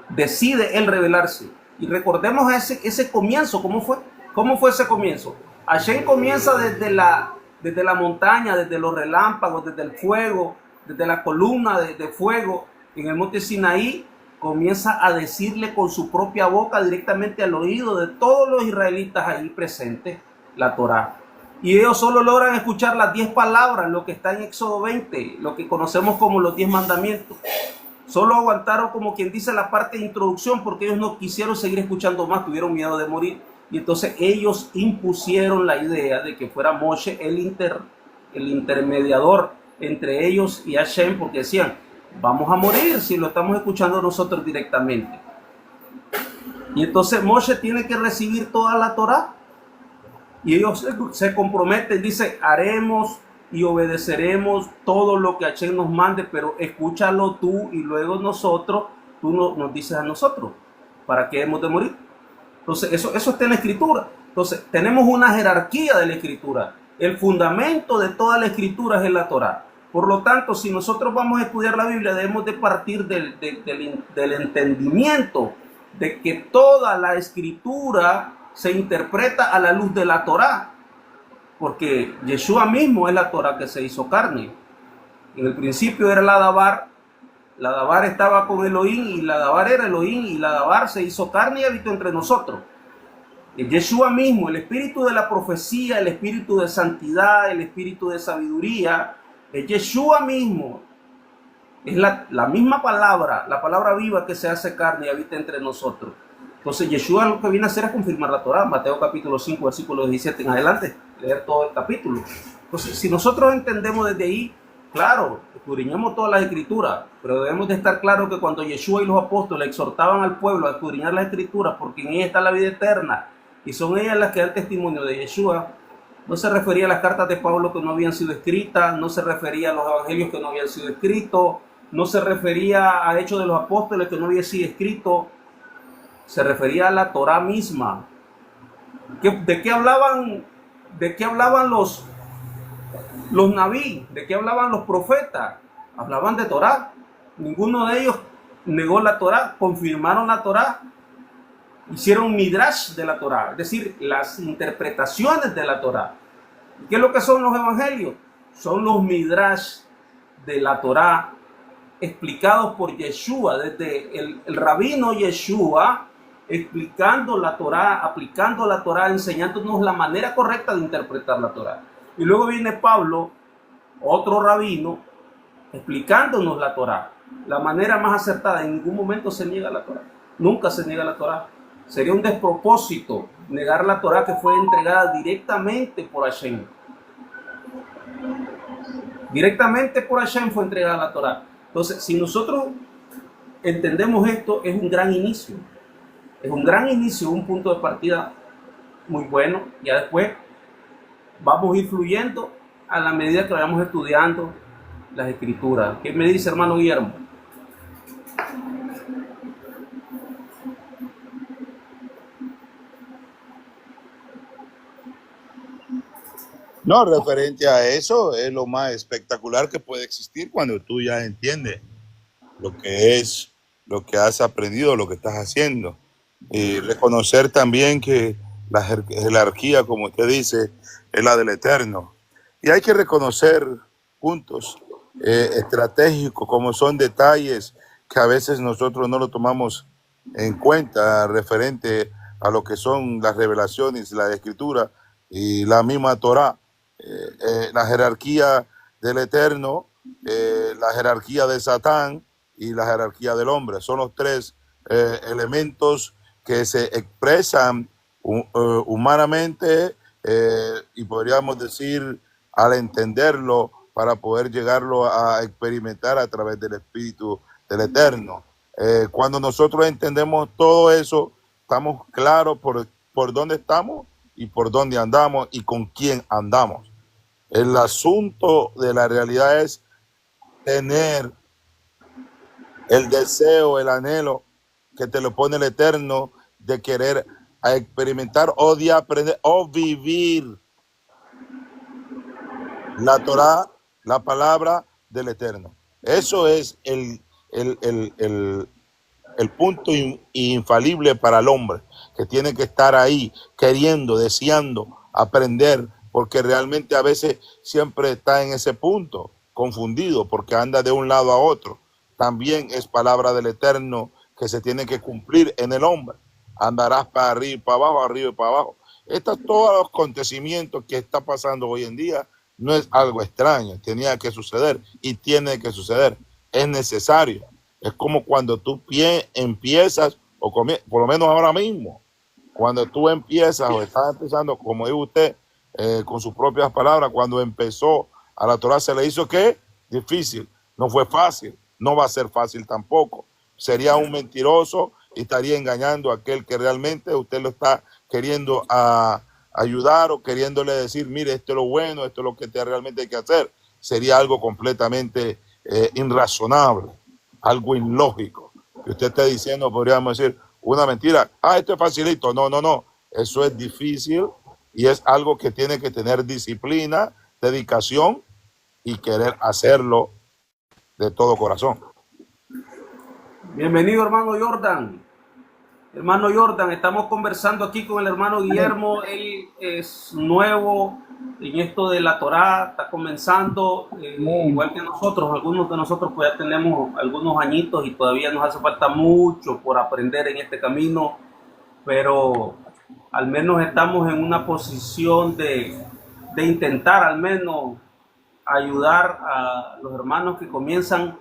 Decide él rebelarse. Y recordemos ese comienzo, ¿cómo fue? ¿Cómo fue ese comienzo? Hashem comienza desde la montaña, desde los relámpagos, desde el fuego, desde la columna de fuego en el monte Sinaí. Comienza a decirle con su propia boca directamente al oído de todos los israelitas ahí presentes la Torá. Y ellos solo logran escuchar las 10 palabras, lo que está en Éxodo 20, lo que conocemos como los 10 mandamientos. Solo aguantaron, como quien dice, la parte de introducción, porque ellos no quisieron seguir escuchando más, tuvieron miedo de morir. Y entonces ellos impusieron la idea de que fuera Moshe el intermediador entre ellos y Hashem, porque decían, vamos a morir si lo estamos escuchando nosotros directamente. Y entonces Moshe tiene que recibir toda la Torá. Y ellos se comprometen, dice, haremos y obedeceremos todo lo que Hashem nos mande, pero escúchalo tú y luego nosotros, tú nos dices a nosotros, ¿para qué hemos de morir? Entonces eso está en la Escritura. Entonces tenemos una jerarquía de la Escritura. El fundamento de toda la Escritura es la Torá. Por lo tanto, si nosotros vamos a estudiar la Biblia, debemos de partir del entendimiento de que toda la Escritura se interpreta a la luz de la Torá, porque Yeshua mismo es la Torá que se hizo carne. En el principio era la Dabar estaba con Elohim y la Dabar era Elohim y la Dabar se hizo carne y habitó entre nosotros. Yeshua mismo, el espíritu de la profecía, el espíritu de santidad, el espíritu de sabiduría, Yeshua mismo es la misma palabra, la palabra viva que se hace carne y habita entre nosotros. Entonces Yeshua lo que viene a hacer es confirmar la Torá, Mateo capítulo 5, versículo 17 en adelante, leer todo el capítulo. Entonces, si nosotros entendemos desde ahí, claro, escudriñamos todas las escrituras, pero debemos de estar claros que cuando Yeshua y los apóstoles exhortaban al pueblo a escudriñar las escrituras, porque en ella está la vida eterna, y son ellas las que dan testimonio de Yeshua, no se refería a las cartas de Pablo que no habían sido escritas, no se refería a los evangelios que no habían sido escritos, no se refería a Hechos de los Apóstoles que no había sido escrito, se refería a la Torá misma. ¿De qué hablaban los naví? ¿De qué hablaban los profetas? Hablaban de Torá. Ninguno de ellos negó la Torá, confirmaron la Torá, hicieron midrash de la Torá, es decir, las interpretaciones de la Torá. ¿Qué es lo que son los evangelios? Son los midrash de la Torá explicados por Yeshua, desde el rabino Yeshua, explicando la Torá, aplicando la Torá, enseñándonos la manera correcta de interpretar la Torá. Y luego viene Pablo, otro rabino, explicándonos la Torá, la manera más acertada. En ningún momento se niega la Torá, nunca se niega la Torá. Sería un despropósito negar la Torá que fue entregada directamente por Hashem. Directamente por Hashem fue entregada la Torá. Entonces, si nosotros entendemos esto, es un gran inicio. Es un gran inicio, un punto de partida muy bueno. Ya después vamos a ir fluyendo a la medida que vayamos estudiando las escrituras. ¿Qué me dice, hermano Guillermo? No, referente a eso, es lo más espectacular que puede existir cuando tú ya entiendes lo que es, lo que has aprendido, lo que estás haciendo. Y reconocer también que la jerarquía, como usted dice, es la del Eterno. Y hay que reconocer puntos estratégicos, como son detalles que a veces nosotros no lo tomamos en cuenta referente a lo que son las revelaciones, la escritura y la misma Torá. La jerarquía del Eterno, la jerarquía de Satán y la jerarquía del hombre. Son los tres elementos que se expresan humanamente y podríamos decir al entenderlo para poder llegarlo a experimentar a través del Espíritu del Eterno. Cuando nosotros entendemos todo eso, estamos claros por dónde estamos y por dónde andamos y con quién andamos. El asunto de la realidad es tener el deseo, el anhelo que te lo pone el Eterno de querer a experimentar o de aprender o vivir la Torá, la palabra del Eterno. Eso es el punto infalible para el hombre, que tiene que estar ahí queriendo, deseando aprender, porque realmente a veces siempre está en ese punto, confundido, porque anda de un lado a otro. También es palabra del Eterno que se tiene que cumplir en el hombre. Andarás para arriba y para abajo, arriba y para abajo. Todos los acontecimientos que está pasando hoy en día no es algo extraño, tenía que suceder y tiene que suceder, es necesario. Es como cuando tú empiezas, por lo menos ahora mismo, cuando tú empiezas o estás empezando, como dijo usted, con sus propias palabras, cuando empezó a la Torá se le hizo ¿qué? Difícil, no fue fácil, no va a ser fácil tampoco. Sería un mentiroso y estaría engañando a aquel que realmente usted lo está queriendo ayudar o queriéndole decir, mire, esto es lo bueno, esto es lo que realmente hay que hacer. Sería algo completamente irrazonable, algo ilógico. Que usted esté diciendo, podríamos decir, una mentira. Esto es facilito. No, no, no. Eso es difícil y es algo que tiene que tener disciplina, dedicación y querer hacerlo de todo corazón. Bienvenido, hermano Jordan. Hermano Jordan, estamos conversando aquí con el hermano Guillermo. Él es nuevo en esto de la Torá, está comenzando, igual que nosotros. Algunos de nosotros pues ya tenemos algunos añitos y todavía nos hace falta mucho por aprender en este camino, pero al menos estamos en una posición de intentar al menos ayudar a los hermanos que comienzan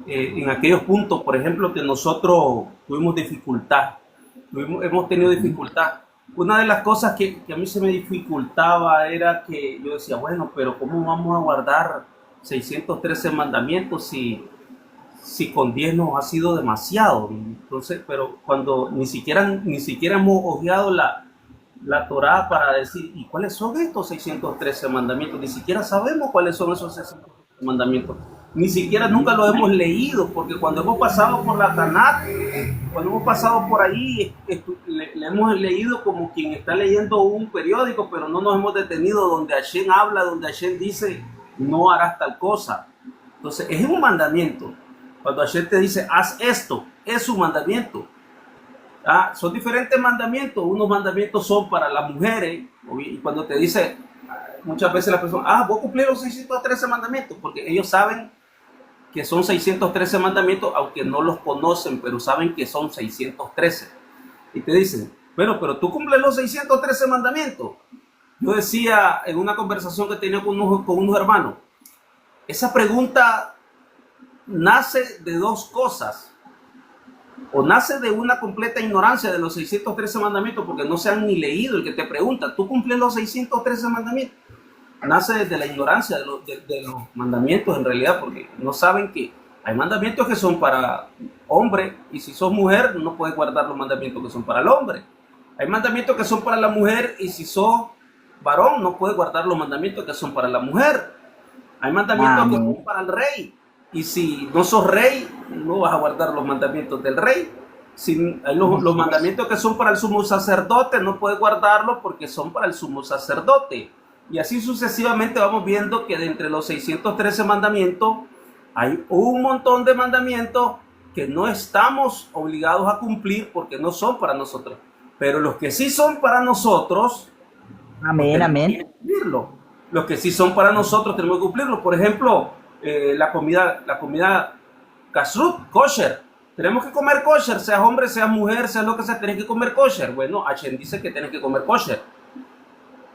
en aquellos puntos, por ejemplo, que nosotros tuvimos dificultad, hemos tenido dificultad. Una de las cosas que a mí se me dificultaba era que yo decía, bueno, pero ¿cómo vamos a guardar 613 mandamientos si con 10 nos ha sido demasiado? Entonces, pero cuando ni siquiera hemos hojeado la Torá para decir, ¿y cuáles son estos 613 mandamientos? Ni siquiera sabemos cuáles son esos 613 mandamientos. Ni siquiera nunca lo hemos leído, porque cuando hemos pasado por la Tanakh, cuando hemos pasado por ahí, le hemos leído como quien está leyendo un periódico, pero no nos hemos detenido donde Hashem habla, donde Hashem dice, no harás tal cosa. Entonces, es un mandamiento. Cuando Hashem te dice, haz esto, es un mandamiento. Son diferentes mandamientos. Unos mandamientos son para las mujeres, y cuando te dice, muchas veces la persona, voy a cumplir los 613 mandamientos, porque ellos saben que son 613 mandamientos, aunque no los conocen, pero saben que son 613. Y te dicen, bueno, pero tú cumples los 613 mandamientos. Yo decía en una conversación que tenía con unos hermanos, esa pregunta nace de dos cosas. O nace de una completa ignorancia de los 613 mandamientos, porque no se han ni leído. El que te pregunta, ¿tú cumples los 613 mandamientos? Nace desde la ignorancia de los mandamientos en realidad, porque no saben que hay mandamientos que son para hombre, y si sos mujer no puedes guardar los mandamientos que son para el hombre. Hay mandamientos que son para la mujer, y si sos varón no puedes guardar los mandamientos que son para la mujer. Hay mandamientos que son para el rey, y si no sos rey no vas a guardar los mandamientos del rey. Si hay los mandamientos que son para el sumo sacerdote, no puedes guardarlos porque son para el sumo sacerdote. Y así sucesivamente vamos viendo que de entre los 613 mandamientos hay un montón de mandamientos que no estamos obligados a cumplir porque no son para nosotros. Pero los que sí son para nosotros, amén. Los que sí son para nosotros tenemos que cumplirlos. Por ejemplo, la comida kashrut, kosher. Tenemos que comer kosher, seas hombre, seas mujer, seas lo que sea, tienes que comer kosher. Bueno, Hashem dice que tienes que comer kosher.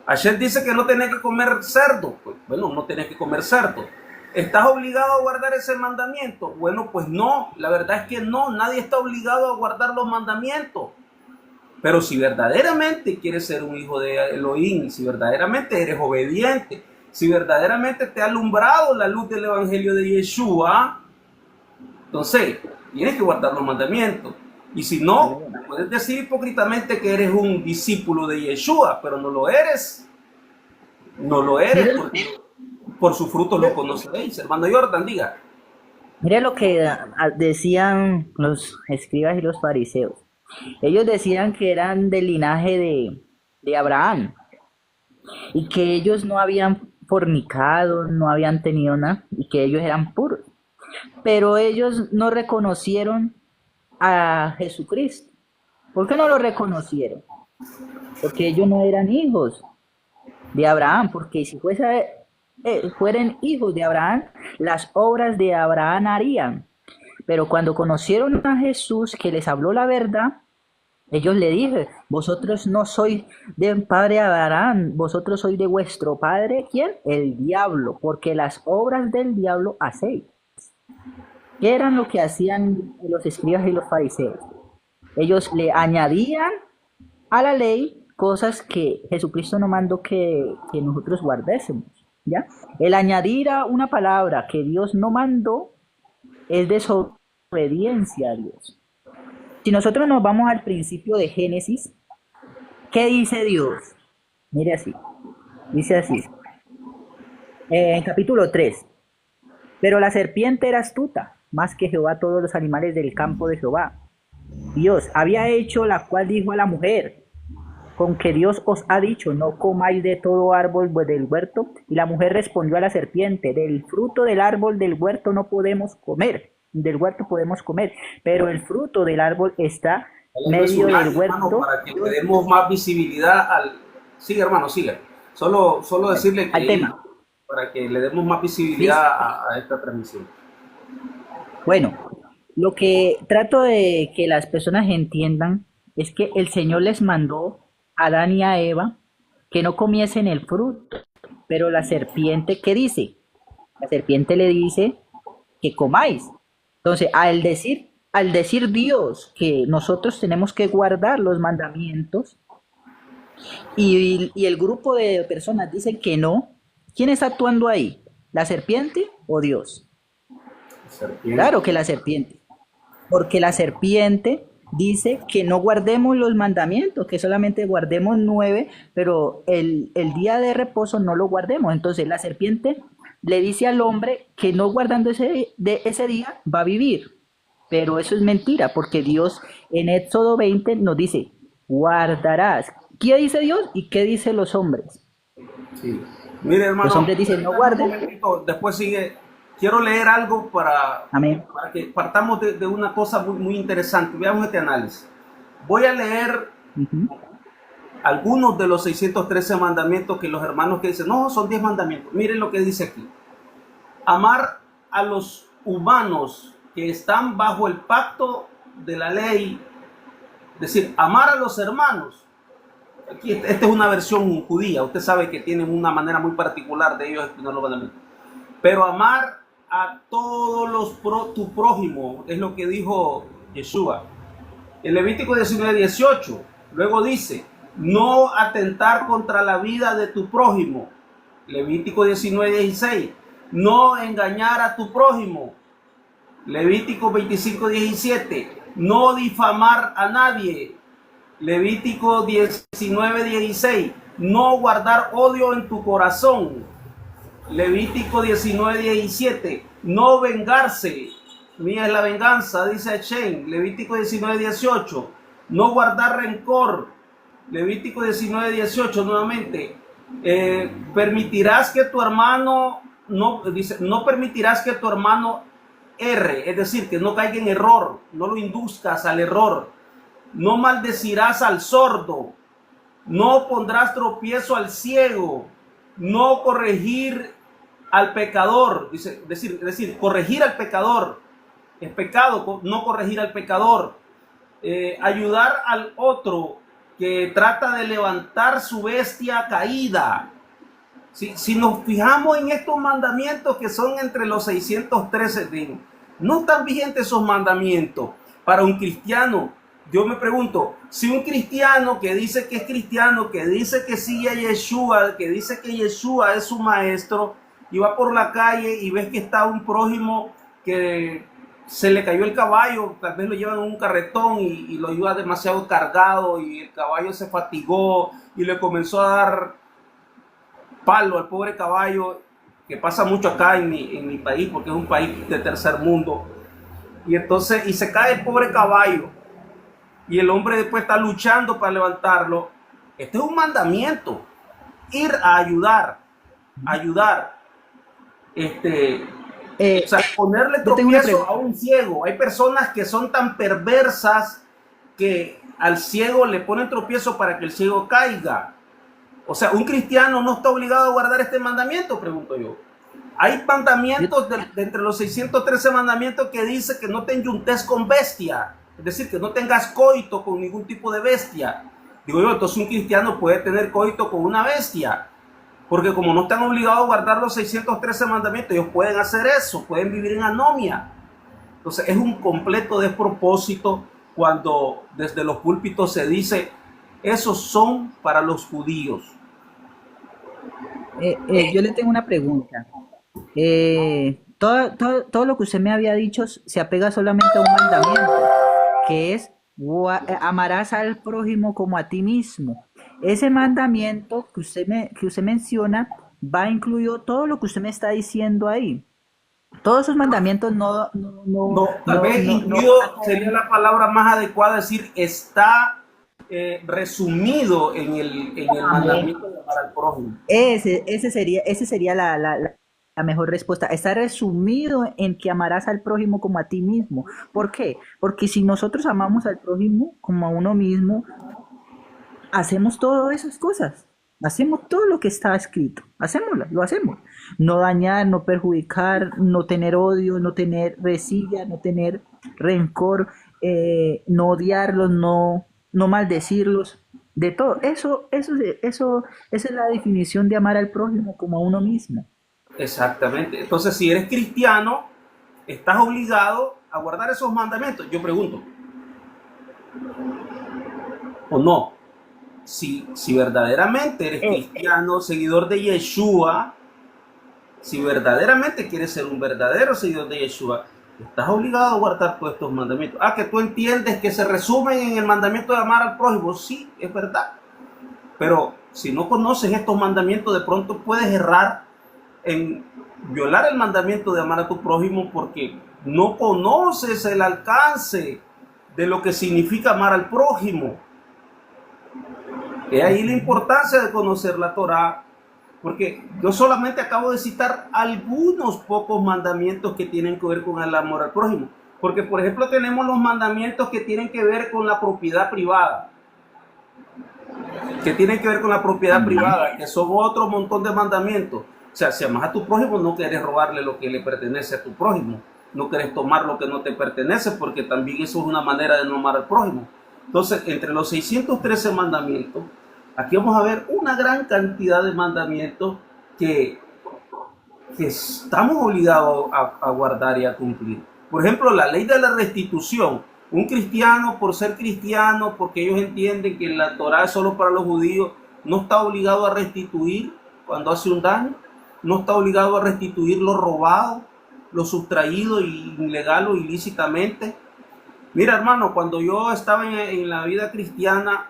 Hashem dice que no tenés que comer cerdo. Pues, bueno, no tenés que comer cerdo. ¿Estás obligado a guardar ese mandamiento? Bueno, pues no. La verdad es que no. Nadie está obligado a guardar los mandamientos. Pero si verdaderamente quieres ser un hijo de Elohim, si verdaderamente eres obediente, si verdaderamente te ha alumbrado la luz del evangelio de Yeshua, entonces tienes que guardar los mandamientos. Y si no, puedes decir hipócritamente que eres un discípulo de Yeshua, pero no lo eres. No lo eres, porque por sus frutos lo conoceréis. Hermano Jordan, diga. Mire lo que decían los escribas y los fariseos. Ellos decían que eran del linaje de Abraham y que ellos no habían fornicado, no habían tenido nada y que ellos eran puros. Pero ellos no reconocieron a Jesucristo. ¿Por qué no lo reconocieron? Porque ellos no eran hijos de Abraham, porque si fueran hijos de Abraham, las obras de Abraham harían. Pero cuando conocieron a Jesús, que les habló la verdad, ellos le dijeron, vosotros no sois del padre Abraham, vosotros sois de vuestro padre, ¿quién? El diablo, porque las obras del diablo hacéis. ¿Qué eran lo que hacían los escribas y los fariseos? Ellos le añadían a la ley cosas que Jesucristo no mandó que nosotros guardésemos, ¿ya? El añadir a una palabra que Dios no mandó es desobediencia a Dios. Si nosotros nos vamos al principio de Génesis, ¿qué dice Dios? Mire así, dice así, en capítulo 3, pero la serpiente era astuta, más que Jehová todos los animales del campo de Jehová. Dios había hecho, la cual dijo a la mujer, con que Dios os ha dicho, no comáis de todo árbol del huerto. Y la mujer respondió a la serpiente, del fruto del árbol del huerto no podemos comer, del huerto podemos comer, pero el fruto del árbol está medio del huerto. Hermano, para que le demos más visibilidad al... Sigue, hermano, sigue. Solo decirle que... Al tema. Para que le demos más visibilidad a esta transmisión. Bueno, lo que trato de que las personas entiendan es que el Señor les mandó a Adán y a Eva que no comiesen el fruto, pero la serpiente, ¿qué dice? La serpiente le dice que comáis. Entonces, al decir Dios que nosotros tenemos que guardar los mandamientos y el grupo de personas dicen que no, ¿quién está actuando ahí? ¿La serpiente o Dios? Serpiente. Claro que la serpiente. Porque la serpiente dice que no guardemos los mandamientos, que solamente guardemos 9, pero el día de reposo no lo guardemos. Entonces la serpiente le dice al hombre que no guardando ese día va a vivir. Pero eso es mentira, porque Dios en Éxodo 20 nos dice, guardarás. ¿Qué dice Dios y qué dicen los hombres? Sí. Mire, hermano, los hombres dicen, no guarden. Después sigue. Quiero leer algo para que partamos de una cosa muy interesante. Veamos este análisis. Voy a leer algunos de los 613 mandamientos que los hermanos que dicen, no, son 10 mandamientos. Miren lo que dice aquí. Amar a los humanos que están bajo el pacto de la ley. Es decir, amar a los hermanos. Aquí, esta es una versión judía. Usted sabe que tienen una manera muy particular de ellos explicar los mandamientos. Pero amar a todos tu prójimo, es lo que dijo Yeshua. En Levítico 19:18, luego dice, no atentar contra la vida de tu prójimo. Levítico 19:16, no engañar a tu prójimo. Levítico 25:17, no difamar a nadie. Levítico 19:16, no guardar odio en tu corazón. Levítico 19:17, no vengarse, mía es la venganza, dice Hashem. Levítico 19:18, no guardar rencor. Levítico 19:18 nuevamente, permitirás que tu hermano, no permitirás que tu hermano erre, es decir, que no caiga en error, no lo induzcas al error. No maldecirás al sordo, no pondrás tropiezo al ciego, no corregir al pecador, es decir, corregir al pecador, es pecado no corregir al pecador, ayudar al otro que trata de levantar su bestia caída. Si nos fijamos en estos mandamientos que son entre los 613, no están vigentes esos mandamientos para un cristiano. Yo me pregunto, si un cristiano que dice que es cristiano, que dice que sigue a Yeshua, que dice que Yeshua es su maestro, y va por la calle y ves que está un prójimo que se le cayó el caballo, tal vez lo llevan en un carretón y lo lleva demasiado cargado y el caballo se fatigó y le comenzó a dar palo al pobre caballo, que pasa mucho acá en mi país, porque es un país de tercer mundo, y entonces, y se cae el pobre caballo. y el hombre después está luchando para levantarlo. Este es un mandamiento, ir a ayudar, o sea, ponerle Yo tengo una tropiezo pregunta. a un ciego. Hay personas que son tan perversas que al ciego le ponen tropiezo para que el ciego caiga. O sea, un cristiano no está obligado a guardar este mandamiento, pregunto yo. Hay mandamientos de entre los 613 mandamientos que dice que no te enyuntes con bestia, es decir, que no tengas coito con ningún tipo de bestia. Digo yo, entonces un cristiano puede tener coito con una bestia, porque como no están obligados a guardar los 613 mandamientos, ellos pueden hacer eso, pueden vivir en anomia. Entonces es un completo despropósito cuando desde los púlpitos se dice, esos son para los judíos. Yo le tengo una pregunta. Todo lo que usted me había dicho se apega solamente a un mandamiento, que es amarás al prójimo como a ti mismo. Ese mandamiento que usted menciona va incluido todo lo que usted me está diciendo ahí. Todos esos mandamientos No, tal vez incluido sería la palabra más adecuada, decir, está resumido en el mandamiento de amar al prójimo. Ese sería la mejor respuesta. Está resumido en que amarás al prójimo como a ti mismo. ¿Por qué? Porque si nosotros amamos al prójimo como a uno mismo, hacemos todas esas cosas. Hacemos todo lo que está escrito. Lo hacemos. No dañar, no perjudicar, no tener odio, no tener rencilla, no tener rencor, no odiarlos, no maldecirlos, de todo. Esa es la definición de amar al prójimo como a uno mismo. Exactamente. Entonces, si eres cristiano, estás obligado a guardar esos mandamientos. Yo pregunto, ¿o no? Si verdaderamente eres cristiano, seguidor de Yeshua, si verdaderamente quieres ser un verdadero seguidor de Yeshua, estás obligado a guardar todos estos mandamientos. Que tú entiendes que se resumen en el mandamiento de amar al prójimo. Sí, es verdad. Pero si no conoces estos mandamientos, de pronto puedes errar en violar el mandamiento de amar a tu prójimo porque no conoces el alcance de lo que significa amar al prójimo. Es ahí la importancia de conocer la Torá, porque yo solamente acabo de citar algunos pocos mandamientos que tienen que ver con el amor al prójimo. Porque, por ejemplo, tenemos los mandamientos que tienen que ver con la propiedad privada. Que son otro montón de mandamientos. O sea, si amas a tu prójimo, no quieres robarle lo que le pertenece a tu prójimo. No quieres tomar lo que no te pertenece, porque también eso es una manera de no amar al prójimo. Entonces, entre los 613 mandamientos, aquí vamos a ver una gran cantidad de mandamientos que estamos obligados a guardar y a cumplir. Por ejemplo, la ley de la restitución. Un cristiano, por ser cristiano, porque ellos entienden que la Torá es solo para los judíos, no está obligado a restituir cuando hace un daño, no está obligado a restituir lo robado, lo sustraído ilegal o ilícitamente. Mira, hermano, cuando yo estaba en la vida cristiana,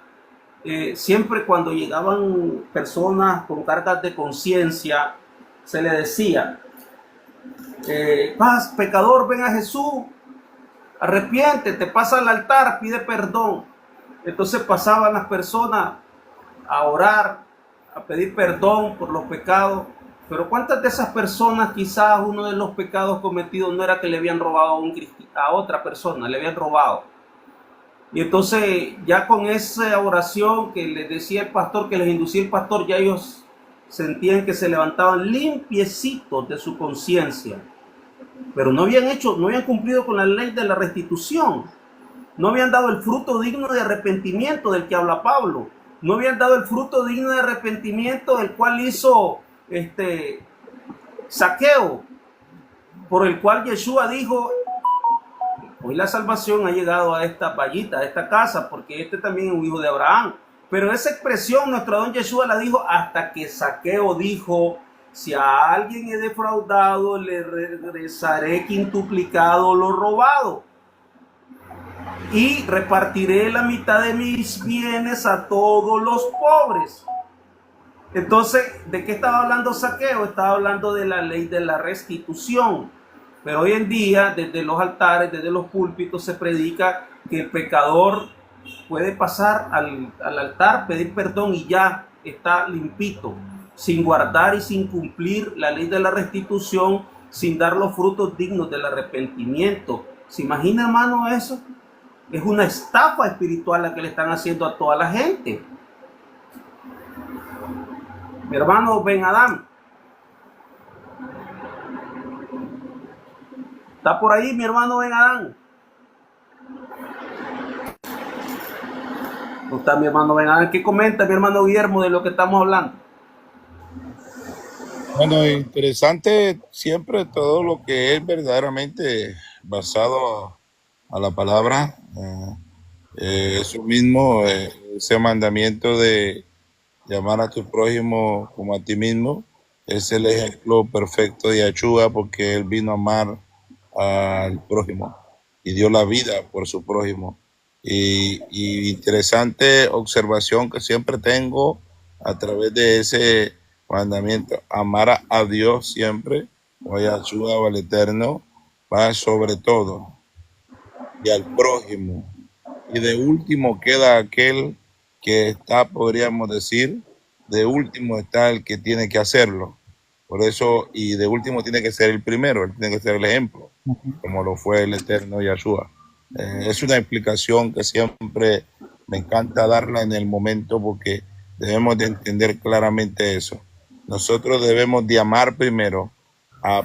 siempre cuando llegaban personas con cargas de conciencia, se le decía, paz, pecador, ven a Jesús, arrepiéntete, pasa al altar, pide perdón. Entonces pasaban las personas a orar, a pedir perdón por los pecados. Pero ¿cuántas de esas personas quizás uno de los pecados cometidos no era que le habían robado a otra persona, le habían robado? Y entonces ya con esa oración que les decía el pastor, que les inducía el pastor, ya ellos sentían que se levantaban limpiecitos de su conciencia. Pero no habían cumplido con la ley de la restitución. No habían dado el fruto digno de arrepentimiento del que habla Pablo. No habían dado el fruto digno de arrepentimiento del cual hizo Zaqueo, por el cual Yeshua dijo, hoy la salvación ha llegado a esta vallita, a esta casa, porque este también es un hijo de Abraham. Pero esa expresión nuestro don Yeshua la dijo hasta que Zaqueo dijo, si a alguien he defraudado, le regresaré quintuplicado lo robado. Y repartiré la mitad de mis bienes a todos los pobres. Entonces, ¿de qué estaba hablando Zaqueo? Estaba hablando de la ley de la restitución. Pero hoy en día, desde los altares, desde los púlpitos, se predica que el pecador puede pasar al altar, pedir perdón y ya está limpito, sin guardar y sin cumplir la ley de la restitución, sin dar los frutos dignos del arrepentimiento. ¿Se imagina, hermano, eso? Es una estafa espiritual la que le están haciendo a toda la gente. Mi hermano Ben Adán, ¿está por ahí mi hermano Ben Adán? ¿No está mi hermano Ben Adán? ¿Qué comenta mi hermano Guillermo de lo que estamos hablando? Bueno, interesante siempre todo lo que es verdaderamente basado a la palabra. Eso mismo, ese mandamiento de llamar a tu prójimo como a ti mismo, es el ejemplo perfecto de Yahshua, porque él vino a amar al prójimo y dio la vida por su prójimo. Y interesante observación que siempre tengo a través de ese mandamiento: amar a Dios siempre, o a Yahshua o al Eterno, va sobre todo, y al prójimo. Y de último queda aquel que está, podríamos decir, de último está el que tiene que hacerlo. Por eso, y de último tiene que ser el primero, él tiene que ser el ejemplo, como lo fue el Eterno Yahshua. Es una explicación que siempre me encanta darla en el momento, porque debemos de entender claramente eso. Nosotros debemos de amar primero a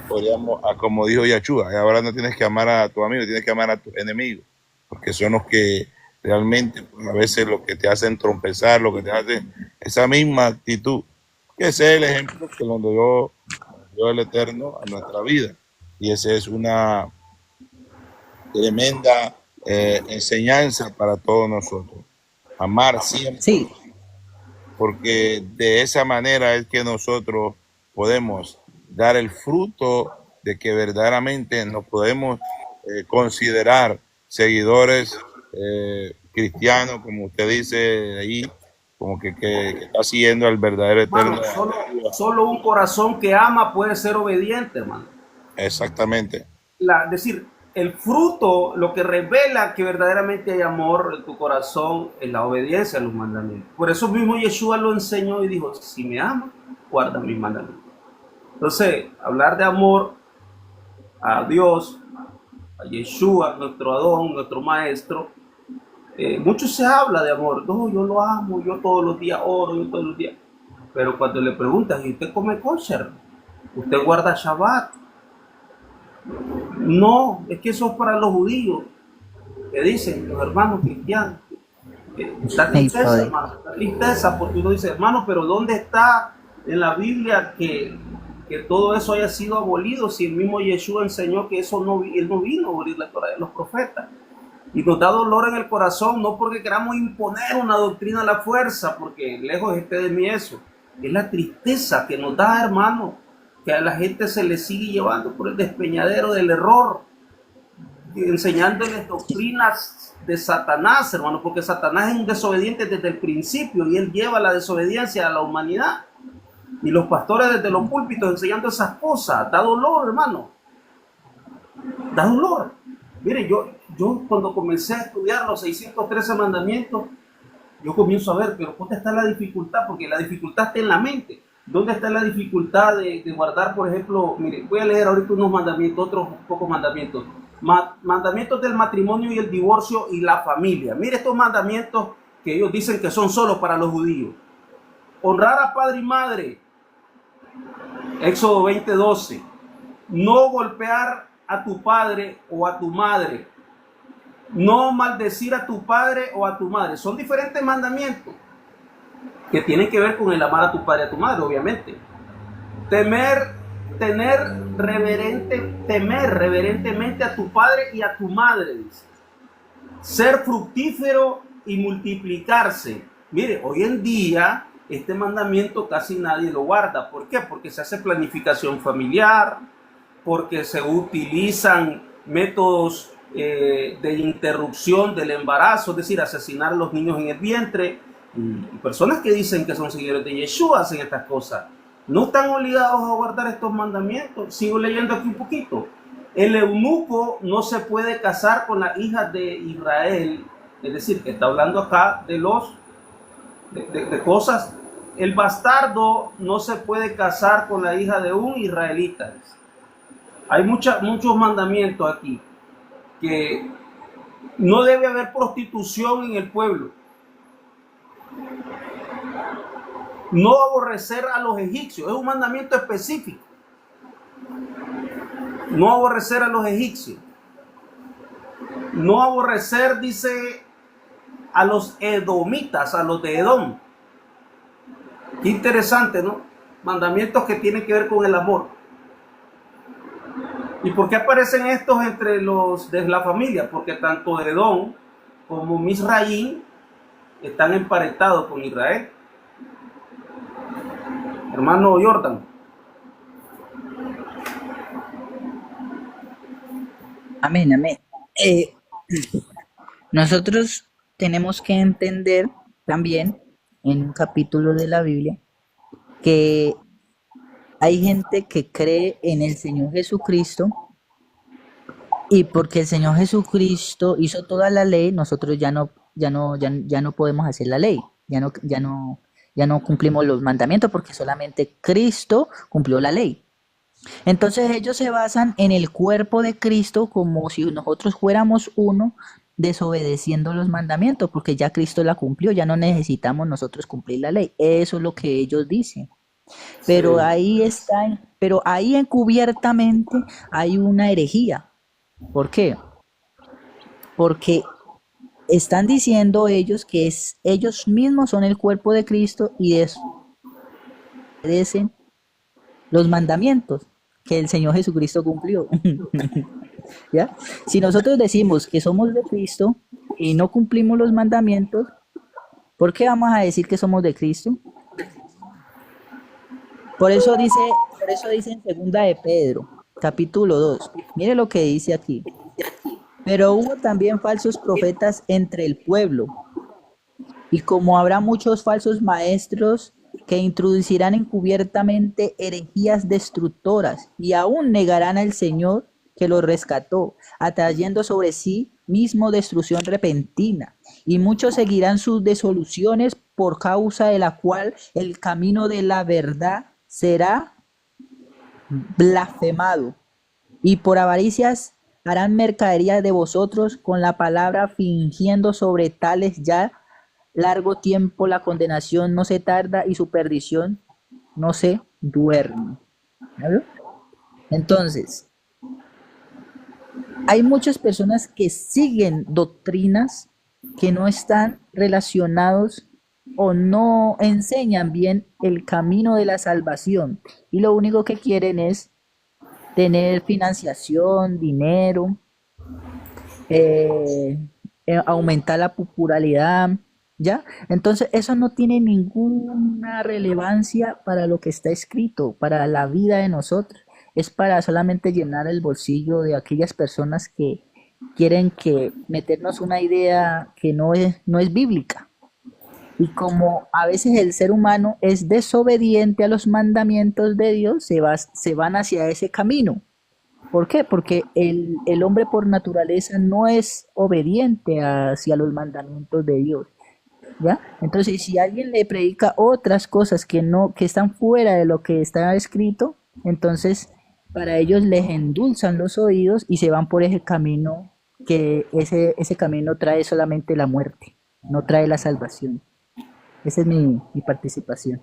como dijo Yahshua. Ahora no tienes que amar a tu amigo, tienes que amar a tus enemigos, porque son los que realmente, pues, a veces lo que te hacen trompezar, lo que te hacen esa misma actitud, que ese es el ejemplo que nos dio el Eterno a nuestra vida. Y esa es una tremenda enseñanza para todos nosotros. Amar siempre, Sí, porque de esa manera es que nosotros podemos dar el fruto de que verdaderamente nos podemos considerar seguidores cristianos, como usted dice ahí, como que está siguiendo al verdadero Eterno. Hermano, solo un corazón que ama puede ser obediente, hermano. Exactamente. Es decir, el fruto, lo que revela que verdaderamente hay amor en tu corazón, es la obediencia a los mandamientos. Por eso mismo Yeshua lo enseñó y dijo: si me amas, guarda mis mandamientos. Entonces, hablar de amor a Dios, a Yeshua, nuestro Adón, nuestro Maestro, mucho se habla de amor. No, yo lo amo, yo todos los días oro, yo todos los días. Pero cuando le preguntas, ¿y usted come kosher? ¿Usted guarda Shabbat? No, es que eso es para los judíos, que dicen los hermanos cristianos. Da tristeza, hermano, da tristeza, porque uno dice: hermano, pero ¿dónde está en la Biblia que todo eso haya sido abolido? Si el mismo Yeshua enseñó que eso no, él no vino a abolir la Torah de los profetas. Y nos da dolor en el corazón, no porque queramos imponer una doctrina a la fuerza, porque lejos esté de mí eso. Es la tristeza que nos da, hermano, que a la gente se le sigue llevando por el despeñadero del error, enseñándoles doctrinas de Satanás, hermano, porque Satanás es un desobediente desde el principio y él lleva la desobediencia a la humanidad. Y los pastores desde los púlpitos enseñando esas cosas, da dolor, hermano, da dolor. Mire, yo cuando comencé a estudiar los 613 mandamientos, yo comienzo a ver, pero ¿dónde está la dificultad? Porque la dificultad está en la mente. ¿Dónde está la dificultad de guardar, por ejemplo? Mire, voy a leer ahorita unos mandamientos, otros pocos mandamientos. Mandamientos del matrimonio y el divorcio y la familia. Mire estos mandamientos que ellos dicen que son solo para los judíos. Honrar a padre y madre. Éxodo 20:12. No golpear a tu padre o a tu madre. No maldecir a tu padre o a tu madre. Son diferentes mandamientos que tienen que ver con el amar a tu padre y a tu madre, obviamente. Temer reverentemente a tu padre y a tu madre, dice. Ser fructífero y multiplicarse. Mire, hoy en día este mandamiento casi nadie lo guarda. ¿Por qué? Porque se hace planificación familiar, porque se utilizan métodos de interrupción del embarazo, es decir, asesinar a los niños en el vientre. Y personas que dicen que son seguidores de Yeshua hacen estas cosas. No están obligados a guardar estos mandamientos. Sigo leyendo aquí un poquito. El eunuco no se puede casar con las hijas de Israel Es decir, que está hablando acá de de cosas. El bastardo no se puede casar con la hija de un israelita. Hay muchos mandamientos aquí, que no debe haber prostitución en el pueblo. No aborrecer a los egipcios, es un mandamiento específico. No aborrecer a los egipcios. No aborrecer, dice, a los edomitas, a los de Edom. Qué interesante, ¿no? Mandamientos que tienen que ver con el amor. ¿Y por qué aparecen estos entre los de la familia? Porque tanto Edom como Misraín están emparentados con Israel. Hermano Jordan. Amén, amén. Nosotros tenemos que entender también en un capítulo de la Biblia que hay gente que cree en el Señor Jesucristo y porque el Señor Jesucristo hizo toda la ley, nosotros ya no podemos hacer la ley, ya no cumplimos los mandamientos porque solamente Cristo cumplió la ley. Entonces ellos se basan en el cuerpo de Cristo como si nosotros fuéramos uno desobedeciendo los mandamientos, porque ya Cristo la cumplió, ya no necesitamos nosotros cumplir la ley. Eso es lo que ellos dicen. Pero Sí. ahí está, pero ahí encubiertamente hay una herejía. ¿Por qué? Porque están diciendo ellos que ellos mismos son el cuerpo de Cristo y desobedecen los mandamientos que el Señor Jesucristo cumplió. ¿Ya? Si nosotros decimos que somos de Cristo y no cumplimos los mandamientos, ¿por qué vamos a decir que somos de Cristo? Por eso dice en segunda de Pedro, capítulo 2. Mire lo que dice aquí. Pero hubo también falsos profetas entre el pueblo, y como habrá muchos falsos maestros que introducirán encubiertamente herejías destructoras y aún negarán al Señor que los rescató, atrayendo sobre sí mismo destrucción repentina. Y muchos seguirán sus desoluciones, por causa de la cual el camino de la verdad será blasfemado. Y por avaricias harán mercadería de vosotros con la palabra, fingiendo sobre tales ya largo tiempo la condenación no se tarda y su perdición no se duerme. ¿Vale? Entonces, hay muchas personas que siguen doctrinas que no están relacionados o no enseñan bien el camino de la salvación y lo único que quieren es tener financiación, dinero, aumentar la popularidad, ¿ya? Entonces eso no tiene ninguna relevancia para lo que está escrito, para la vida de nosotros. Es para solamente llenar el bolsillo de aquellas personas que quieren que meternos una idea que no es bíblica. Y como a veces el ser humano es desobediente a los mandamientos de Dios, se van hacia ese camino. ¿Por qué? Porque el hombre por naturaleza no es obediente hacia los mandamientos de Dios. ¿Ya? Entonces, si alguien le predica otras cosas que están fuera de lo que está escrito, entonces para ellos les endulzan los oídos y se van por ese camino, que ese camino trae solamente la muerte, no trae la salvación. Esa es mi participación.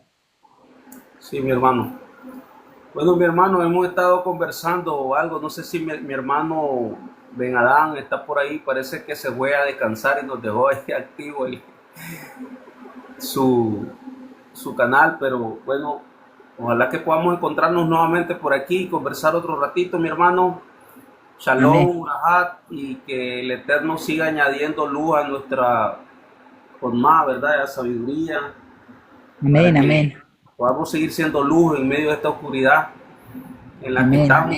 Sí, mi hermano. Bueno, mi hermano, hemos estado conversando algo, no sé si mi hermano Ben Adán está por ahí, parece que se fue a descansar y nos dejó ahí activo su canal, pero bueno, ojalá que podamos encontrarnos nuevamente por aquí y conversar otro ratito, mi hermano. Shalom, Amén. Urahat, y que el Eterno siga añadiendo luz a nuestra forma, ¿verdad? A sabiduría, para Amén, que amén, podamos seguir siendo luz en medio de esta oscuridad en la que amén, estamos.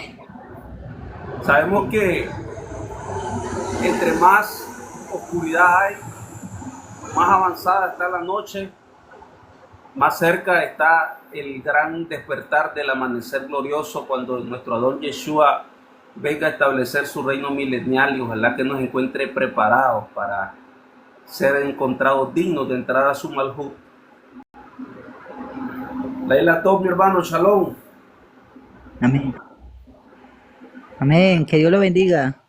Sabemos que entre más oscuridad hay, más avanzada está la noche, más cerca está el gran despertar del amanecer glorioso cuando nuestro Adón Yeshua venga a establecer su reino milenial, y ojalá que nos encuentre preparados ser encontrados dignos de entrar a su malhut. Laila Top, mi hermano, shalom. Amén. Amén. Que Dios lo bendiga.